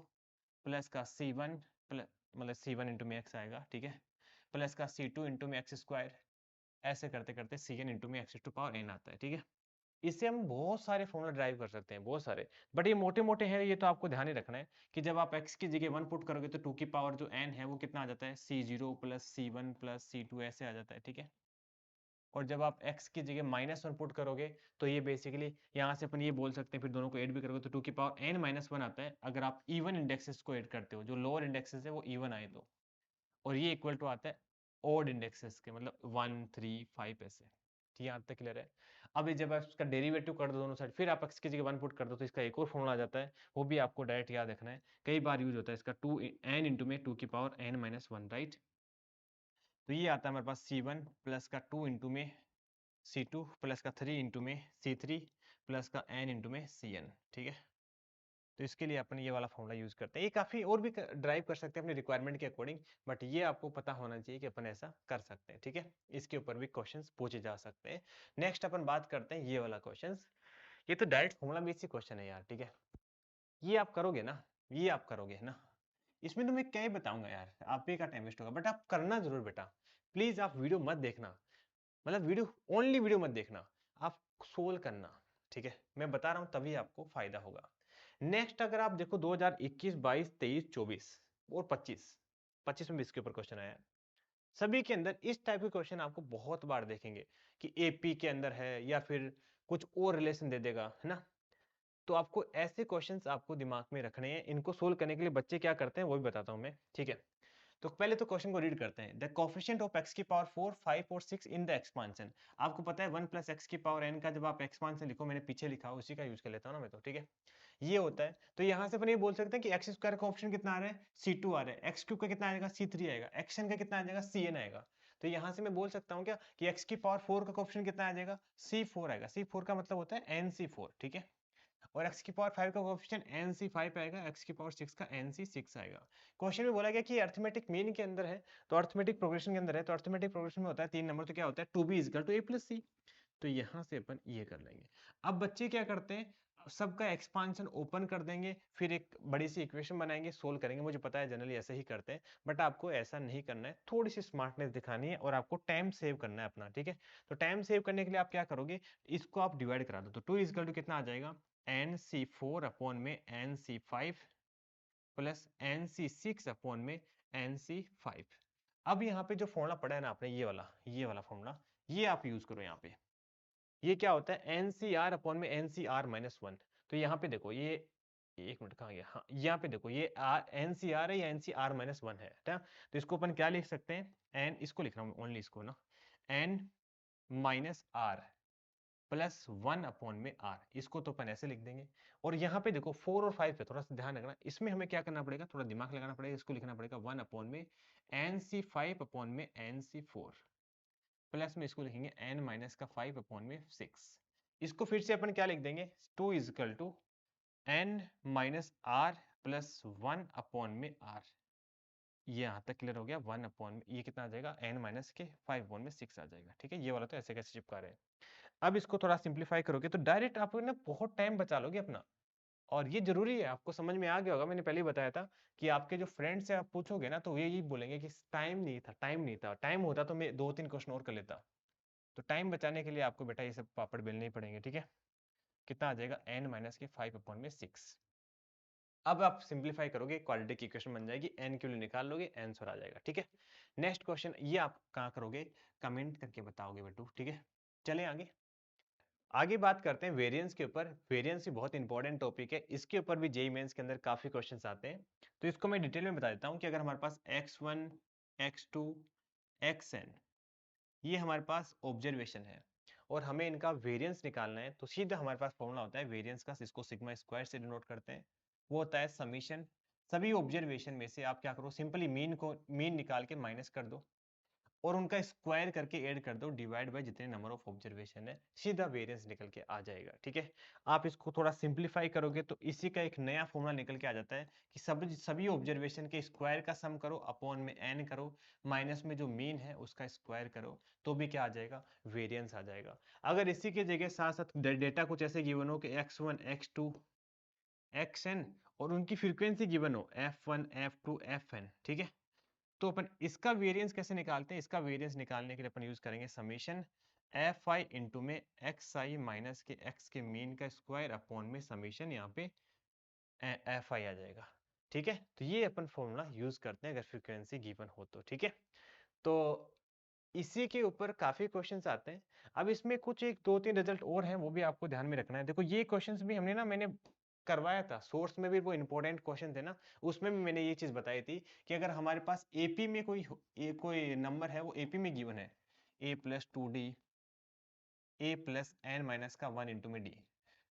प्लस का सी वन प्लस, मतलब सी वन इंटू में एक्स आएगा, ठीक है, प्लस का सी टू इंटू में एक्स स्क्वायर, ऐसे करते करते सी एन इंटू में एक्स टू पावर एन आता है, ठीक है। इससे हम बहुत सारे फॉर्मूला ड्राइव कर सकते हैं, बहुत सारे, बट ये मोटे मोटे हैं, ये तो आपको ध्यान ही रखना है कि जब आप x की जगह वन पुट करोगे तो टू की पावर जो n है वो कितना आ जाता है, c zero plus c one plus c two ऐसे आ जाता है, ठीक है। और जब आप x की जगह माइनस वन पुट करोगे तो ये बेसिकली यहाँ से अपन ये बोल सकते हैं, फिर दोनों को ऐड भी करोगे तो टू की पावर n माइनस वन आता है, अगर आप इवन इंडेक्सेस को ऐड करते हो, जो लोअर इंडेक्सेस है वो इवन आए तो। और ये इक्वल टू आता है ओड इंडेक्सेस के, मतलब 1 3 5 ऐसे, ठीक है, यहाँ तक क्लियर है। अब ये जब आप इसका डेरिवेटिव कर दो दोनों साइड, फिर आप x की जगह वन पुट कर दो तो इसका एक और फॉर्मूला आ जाता है, वो भी आपको डायरेक्ट याद रखना है, कई बार यूज होता है इसका, टू एन इंटू में टू की power N minus one, right. तो ये आता है हमारे पास सी वन प्लस का टू इंटू में सी टू प्लस का थ्री इंटू में सी थ्री प्लस का एन इंटू में सी एन, ठीक है। तो इसके लिए अपन ये वाला फॉर्मूला यूज करते हैं, ये काफी और भी ड्राइव कर सकते हैं अपने रिक्वायरमेंट के अकॉर्डिंग, बट ये आपको पता होना चाहिए कि अपन ऐसा कर सकते हैं, ठीक है। इसके ऊपर भी क्वेश्चंस पूछे जा सकते हैं। नेक्स्ट अपन बात करते हैं ये वाला क्वेश्चंस, ये तो डायरेक्ट फॉर्मूला बेसिक क्वेश्चन है यार, ठीक है, ये आप करोगे ना, ये आप करोगे ना, इसमें तो मैं क्या ही बताऊंगा यार, आप ही का टाइम वेस्ट होगा, बट आप करना जरूर बेटा। प्लीज आप वीडियो मत देखना, मतलब वीडियो, ओनली वीडियो मत देखना, आप सोल्व करना, ठीक है, मैं बता रहा हूं तभी आपको फायदा होगा। नेक्स्ट अगर आप देखो 2021 22 23 24 और 25, 25 में भी इसके ऊपर क्वेश्चन आया है, सभी के अंदर इस टाइप के क्वेश्चन आपको बहुत बार देखेंगे कि एपी के अंदर है या फिर कुछ और रिलेशन दे देगा, है ना। तो आपको ऐसे क्वेश्चंस आपको दिमाग में रखने हैं, इनको सोल्व करने के लिए बच्चे क्या करते हैं वो भी बताता हूं मैं, ठीक है। तो पहले तो क्वेश्चन को रीड करते हैं, द कोफिशिएंट ऑफ x की पावर 4 5 और 6 इन द एक्सपांशन। आपको पता है 1 प्लस एक्स की पावर n का जब आप एक्सपांशन लिखो, मैंने पीछे लिखा उसी का यूज कर लेता हूं ना मैं, तो ठीक है, ये होता है। तो यहाँ से अपन ये बोल सकते हैं कि एक्स स्क्वायर का ऑप्शन कितना आ रहा है, C2 आ रहा है, एक्स क्यूब का कितना आएगा, C3 आएगा, एक्शन का कितना आ जाएगा, Cn आएगा। तो यहाँ से मैं बोल सकता हूँ क्या कि एक्स की पावर 4 का ऑप्शन कितना आ जाएगा, C4 आएगा, C4 का मतलब होता है NC4, ठीक है। और x की पावर 5 का कोएफिशिएंट NC5 आएगा, x की पावर 6 का NC6 आएगा। क्वेश्चन में बोला गया कि अरिथमेटिक मीन के अंदर है, तो अरिथमेटिक प्रोग्रेशन के अंदर है, तो अरिथमेटिक प्रोग्रेशन में होता है 3 नंबर, तो क्या होता है 2b equal to a plus c। तो यहाँ से अपन ये कर लेंगे। अब बच्चे क्या करते हैं, सबका एक्सपांशन ओपन कर देंगे, फिर एक बड़ी सी इक्वेशन बनाएंगे, सोल्व करेंगे, मुझे पता है जनरली ऐसे ही करते हैं, बट आपको ऐसा नहीं करना है, थोड़ी सी स्मार्टनेस दिखानी है और आपको टाइम सेव करना है अपना, ठीक है। तो टाइम सेव करने के लिए आप क्या करोगे, इसको आप डिवाइड करा दो, तो 2 इक्वल टू कितना आ जाएगा, NC4 अपॉन में NC5 प्लस NC6 अपॉन में NC5। अब यहाँ पे जो फॉर्मूला पढ़ा है ना आपने, ये वाला फॉर्मूला, ये आप यूज करो यहाँ पे। ये क्या होता है, NCR अपॉन में NCR माइनस वन। तो यहाँ पे देखो, ये एक मिनट कहाँ गया, हाँ यहाँ पे देखो ये NCR है या NCR-1 है, ठीक है। तो इसको अपन क्या लिख सकते हैं, एन, इसको लिख रहा हूँ ओनली इसको ना, N minus R plus 1 upon में आर, इसको तो अपन ऐसे लिख देंगे। और यहाँ पे देखो 4 और 5 पे थोड़ा सा ध्यान रखना, इसमें हमें क्या करना पड़ेगा, थोड़ा दिमाग लगाना पड़ेगा, इसको लिखना पड़ेगा 1 अपॉन में NC5 अपॉन में NC4 प्लस में इसको लिखेंगे n माइनस का 5 अपॉन में 6। इसको फिर से अपन क्या लिख देंगे, 2 is equal to n minus R plus 1 upon में r। ये यहाँ तक क्लियर हो गया, 1 अपॉन में ये कितना आ जाएगा, n माइनस के 5 अपॉन में 6 आ जाएगा, ठीक है। ये वाला तो ऐसे कैसे चिपका रहे हैं। अब इसको थोड़ा सिंप्लीफाई करोगे तो डायरेक्ट आप ना बहुत टाइम बचा लोगे अपना। और ये जरूरी है, आपको समझ में आ गया होगा, मैंने पहले ही बताया था कि आपके जो फ्रेंड से आप पूछोगे ना तो ये यही बोलेंगे कि टाइम नहीं था, टाइम नहीं था, टाइम होता तो मैं 2-3 क्वेश्चन और कर लेता। तो टाइम बचाने के लिए आपको बेटा ये सब पापड़ बेलने ही पड़ेंगे, ठीक है। कितना आ जाएगा, n माइनस के 5 अपॉन में 6। अब आप सिंप्लीफाई करोगे, क्वाड्रेटिक की इक्वेशन बन जाएगी, n के लिए निकाल लोगे, आंसर आ जाएगा, ठीक है। नेक्स्ट क्वेश्चन, ये आप कहाँ करोगे, कमेंट करके बताओगे बेटू, ठीक है। चले आगे, आगे बात करते हैं वेरिएंस के ऊपर। वेरिएंस भी बहुत इंपॉर्टेंट टॉपिक है, इसके ऊपर भी जेईई मेंस के अंदर काफी क्वेश्चंस आते हैं। तो इसको मैं डिटेल में बता देता हूँ कि अगर हमारे पास x1 x2 xn ये हमारे पास ऑब्जर्वेशन है और हमें इनका वेरिएंस निकालना है, तो सीधा हमारे पास फॉर्मूला होता है वेरिएंस का, इसको सिग्मा स्क्वायर से डिनोट करते हैं। वो होता है समीशन सभी ऑब्जर्वेशन में से आप क्या करो, सिंपली मीन निकाल के माइनस कर दो और उनका स्क्वायर करके ऐड कर दो डिवाइड बाय जितने नंबर ऑफ ऑब्जर्वेशन है, सीधा वेरिएंस निकल के आ जाएगा, ठीक है। आप इसको थोड़ा सिंप्लीफाई करोगे तो इसी का एक नया फॉर्मूला निकल के आ जाता है कि सभी ऑब्जर्वेशन के स्क्वायर का सम करो, अपॉन में n करो, माइनस में जो मीन है उसका स्क्वायर करो, तो भी क्या आ जाएगा, वेरिएंस आ जाएगा। अगर इसी की जगह साथ साथ डेटा कुछ ऐसे गिवन हो कि x1 x2 xn और उनकी फ्रीक्वेंसी गिवन हो f1 f2 fn, ठीक है। तो अपन इसका वेरिएंस कैसे निकालते हैं, इसका वेरिएंस निकालने के लिए अपन यूज करेंगे समीशन एफ आई इंटू में एक्स आई माइनस के एक्स के मीन का स्क्वायर अपॉन में समीशन यहाँ पे एफ आई आ जाएगा, ठीक है। तो ये अपन फॉर्मूला यूज करते हैं अगर फ्रीक्वेंसी गिवन हो तो, ठीक है। तो इसी के ऊपर काफी क्वेश्चंस आते हैं। अब इसमें कुछ एक 2-3 रिजल्ट और हैं, वो भी आपको ध्यान में रखना है। देखो ये क्वेश्चंस भी हमने ना मैंने करवाया था, सोर्स में भी वो इंपॉर्टेंट क्वेश्चन थे ना, उसमें भी मैंने ये चीज बताई थी कि अगर हमारे पास एपी में कोई नंबर है, वो एपी में गिवन है a प्लस 2d a प्लस एन माइनस का 1 इंटू में d,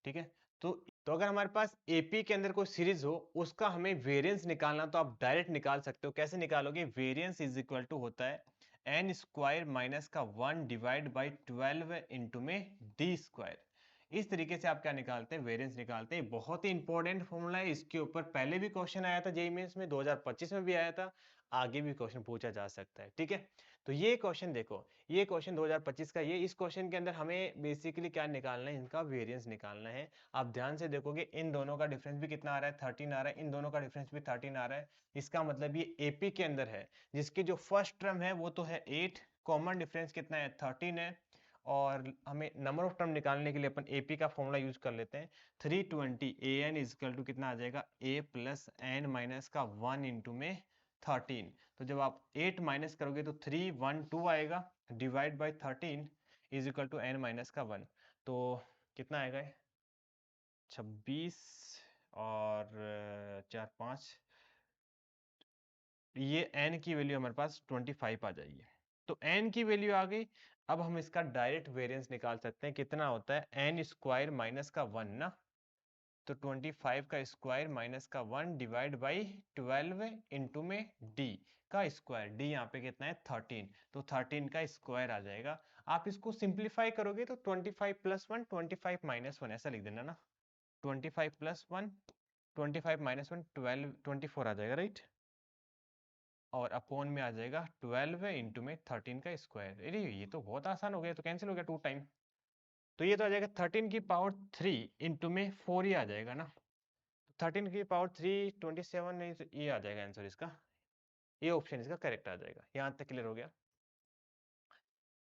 ठीक है। तो अगर हमारे पास एपी के अंदर कोई सीरीज हो, उसका हमें वेरिएंस निकालना, तो आप डायरेक्ट निकाल सकते हो। कैसे निकालोगे, वेरिएंस इज इक्वल टू होता है एन स्क्वायर माइनस का 1 डिवाइड बाई 12 इंटू में डी स्क्वायर। इस तरीके से आप क्या निकालते हैं, वेरिएंस निकालते हैं। बहुत ही इंपॉर्टेंट फॉर्मूला है, इसके ऊपर पहले भी क्वेश्चन आया था जेईई मेंस में, 2025 में भी आया था, आगे भी क्वेश्चन पूछा जा सकता है, ठीक है। तो ये क्वेश्चन देखो, ये क्वेश्चन 2025 का, ये इस क्वेश्चन के अंदर हमें बेसिकली क्या निकालना है, इनका वेरिएंस निकालना है। आप ध्यान से देखोगे इन दोनों का डिफरेंस भी कितना आ रहा है, 13 आ रहा है, इन दोनों का डिफरेंस भी 13 आ रहा है। इसका मतलब ये एपी के अंदर है, जिसकी जो फर्स्ट टर्म है वो तो है 8, कॉमन डिफरेंस कितना है, 13 है। और हमें नंबर ऑफ टर्म निकालने के लिए अपन एपी का फॉर्मूला यूज कर लेते हैं, 320 an इज इक्वल टू कितना आ जाएगा, a प्लस एन माइनस का 1 इंटू में 13। तो जब आप 8 माइनस करोगे तो 312 आएगा, divide by 13 is equal to N minus का 1। तो कितना आएगा, 26 और 4 5, ये n की वैल्यू हमारे पास 25 आ जाएगी। तो n की वैल्यू आ गई। अब हम इसका डायरेक्ट वेरिएंस निकाल सकते हैं, कितना होता है n स्क्वायर माइनस का 1 ना, तो 25 का स्क्वायर माइनस का 1 डिवाइड बाई 12 इंटू में d का स्क्वायर, d यहाँ पे कितना है 13, तो 13 का स्क्वायर आ जाएगा। आप इसको सिंप्लीफाई करोगे तो 25 प्लस 1 25 माइनस 1 ऐसा लिख देना ना, 25 प्लस 1 25 माइनस 1 12 24 आ जाएगा, राइट। और अपॉन में आ जाएगा 12 इंटू में 13 का स्क्वायर। अरे ये तो बहुत आसान हो गया, तो कैंसिल हो गया 2 टाइम। तो ये तो आ जाएगा 13 की पावर 3 इंटू में 4 ही आ जाएगा ना, 13 की पावर 3 27 नहीं, तो ये आ जाएगा आंसर इसका, ये ऑप्शन इसका करेक्ट आ जाएगा। यहाँ तक क्लियर हो गया,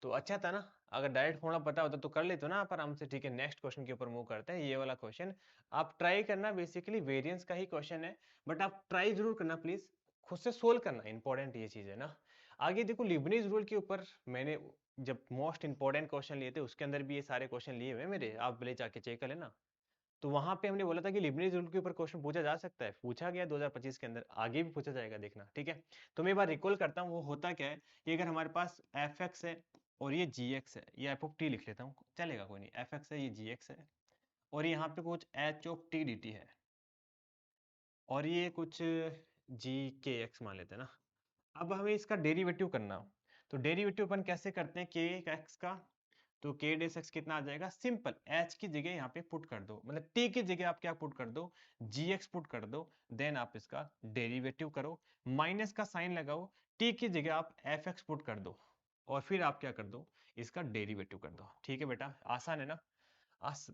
तो अच्छा था ना, अगर डायरेक्ट फॉर्मूला पता होता तो कर लेते ना आप आराम से, ठीक है। नेक्स्ट क्वेश्चन के ऊपर मूव करते हैं, ये वाला क्वेश्चन आप ट्राई करना, बेसिकली वेरिएंस का ही क्वेश्चन है, बट आप ट्राई जरूर करना प्लीज, खुद से सोल्व करना, इंपॉर्टेंट ये चीज है ना। आगे देखो लीबनिज रूल के ऊपर मैंने जब मोस्ट इंपॉर्टेंट क्वेश्चन लिए थे, उसके अंदर भी ये सारे क्वेश्चन लिए हुए मेरे, आप भले जाके चेक कर लेना। तो वहां पे हमने बोला था कि लीबनिज रूल के ऊपर क्वेश्चन पूछा जा सकता है, पूछा गया 2025 के अंदर, आगे भी पूछा जाएगा, देखना, ठीक है। तो मैं एक बार रिकॉल करता हूँ, वो होता क्या है कि अगर हमारे पास एफ एक्स है और ये जी एक्स है, ये एफ ऑफ टी लिख लेता हूँ, चलेगा, कोई नहीं, एफ एक्स है, ये जी एक्स है, और यहाँ पे कुछ H of T D T है, और ये कुछ जी के एक्स मान लेते हैं ना। अब हमें इसका डेरिवेटिव करना हो, तो डेरिवेटिव अपन कैसे करते हैं के एक्स का, तो के डेस एक्स कितना आ जाएगा, सिंपल, एच की जगह यहाँ पे पुट कर दो, मतलब टी की जगह आप क्या पुट कर दो, जी एक्स पुट कर दो, देन आप इसका डेरिवेटिव करो, माइनस का साइन लगाओ, टी की जगह आप एफ एक्स पुट कर दो, और फिर आप क्या कर दो, इसका डेरिवेटिव कर दो। ठीक है बेटा, आसान है ना, आस,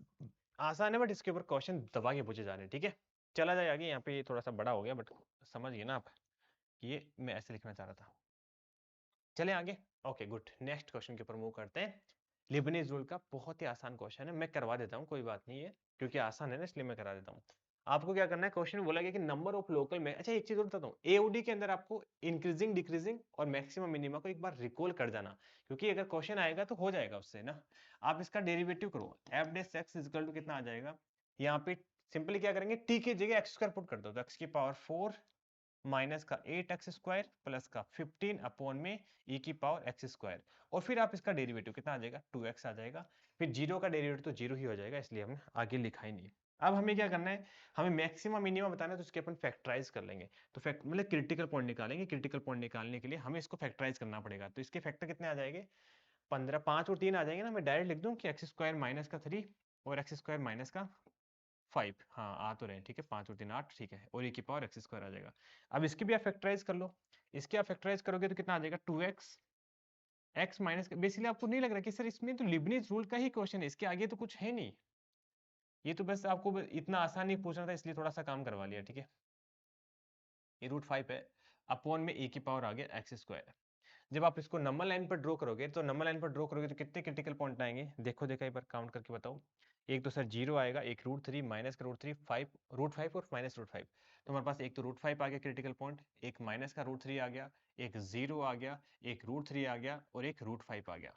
आसान है, बट इसके ऊपर क्वेश्चन दबा के पूछे जा रहे हैं, ठीक है। चला जाए आगे, यहाँ पे ये थोड़ा सा बड़ा हो गया, बट समझ गए ना आप, ये मैं ऐसे लिखना चाह रहा था। चले आगे, ओके गुड, नेक्स्ट क्वेश्चन के ऊपर मूव करते हैं। लिबनीज रूल का बहुत ही आसान क्वेश्चन है, मैं करवा देता हूँ, कोई बात नहीं है, क्योंकि आसान है ना, इसलिए मैं करा देता हूँ। आपको क्या करना है, क्वेश्चन बोला गया कि नंबर ऑफ लोकल में, अच्छा एक चीज और बताता हूँ, एओडी के अंदर आपको इंक्रीजिंग डिक्रीजिंग और मैक्सिमम मिनिमा को एक बार रिकॉल कर जाना, क्योंकि अगर क्वेश्चन आएगा तो हो जाएगा उससे ना। आप इसका डेरिवेटिव करो, F dash X is equal to कितना आ जाएगा, यहाँ पे सिंपली क्या करेंगे, टी की जगह एक्स स्क्वायर पुट कर दो, तो एक्स की पावर 4 माइनस का 8x स्क्वायर प्लस का 15 अपॉन में e की पावर x स्क्वायर, और फिर आप इसका डेरिवेटिव कितना आ जाएगा, 2x आ जाएगा, फिर जीरो का डेरिवेटिव तो जीरो ही हो जाएगा, इसलिए हमने आगे लिखा ही नहीं। अब हमें क्या करना है, हमें मैक्सिमम मिनिमम बताना है, तो उसके अपन फैक्टराइज कर लेंगे, तो फैक्ट मतलब क्रिटिकल पॉइंट निकालेंगे, क्रिटिकल पॉइंट निकालने के लिए हमें इसको फैक्टराइज करना पड़ेगा, तो इसके फैक्टर कितने आ जाएंगे, 15, 5 और 3 आ जाएंगे ना, मैं डायरेक्ट लिख दूं कि एक्स स्क्वायर माइनस का 3 और एक्स स्क्वायर माइनस का 5, हाँ आ तो रहे, ठीक है, 5 और 3 8, ठीक है, और e की पावर एक्स स्क्वायर आ जाएगा। अब इसकी भी आप फैक्टराइज कर लो, इसके आप फैक्टराइज करोगे तो कितना आ जाएगा, 2x x माइनस, बेसिकली आपको नहीं लग रहा कि सर इसमें तो लिबनीज रूल का ही क्वेश्चन है, इसके आगे तो कुछ है नहीं, ये तो बस आपको इतना आसान नहीं पूछना था, इसलिए थोड़ा सा काम करवा लिया, ठीक है। ये √5 है, अपॉन में e की पावर आ गया एक्स स्क्वायर। जब आप इसको नंबर लाइन पर ड्रॉ करोगे, तो नंबर लाइन पर ड्रॉ करोगे तो कितने क्रिटिकल पॉइंट आएंगे, देखो देखा एक बार काउंट करके बताओ, एक तो सर जीरो आएगा, एक √3 माइनस का √3 5, √5 और माइनस √5, तो हमारे पास एक तो √5 आ गया क्रिटिकल पॉइंट, एक माइनस का √3 आ गया, एक जीरो आ गया, एक √3 आ गया, और एक √5 आ गया,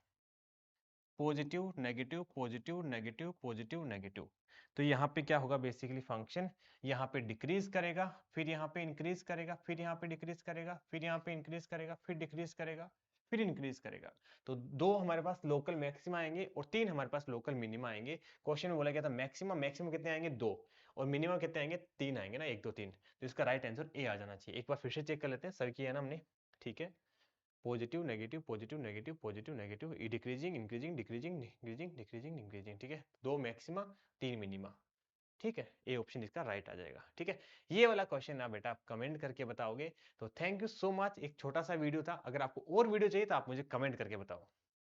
positive negative positive negative positive negative. तो यहाँ पे क्या होगा, बेसिकली फंक्शन यहाँ पे डिक्रीज करेगा, फिर यहाँ पे इंक्रीज करेगा, फिर यहाँ पे डिक्रीज करेगा, फिर यहाँ पे इंक्रीज करेगा, फिर डिक्रीज करेगा, फिर इंक्रीज करेगा। तो 2 हमारे पास लोकल मैक्सिमा आएंगे और 3 हमारे पास लोकल मिनिमा आएंगे। क्वेश्चन में बोला गया था मैक्सिमम मैक्सिमम कितने आएंगे, 2, और मिनिमम कितने आएंगे, 3 आएंगे ना, 1 2 3, तो इसका राइट आंसर ए आ जाना चाहिए। एक बार फिर से चेक कर लेते हैं, सर किया है ना हमने, ठीक है, positive negative positive negative positive negative, decreasing increasing decreasing decreasing decreasing increasing, ठीक है, 2 मैक्सिमा 3 मिनिमा, ठीक है, ए ऑप्शन इसका राइट आ जाएगा, ठीक है। ये वाला क्वेश्चन ना बेटा आप कमेंट करके बताओगे, तो थैंक यू सो मच। एक छोटा सा वीडियो था, अगर आपको और वीडियो चाहिए तो आप मुझे कमेंट करके बताओ।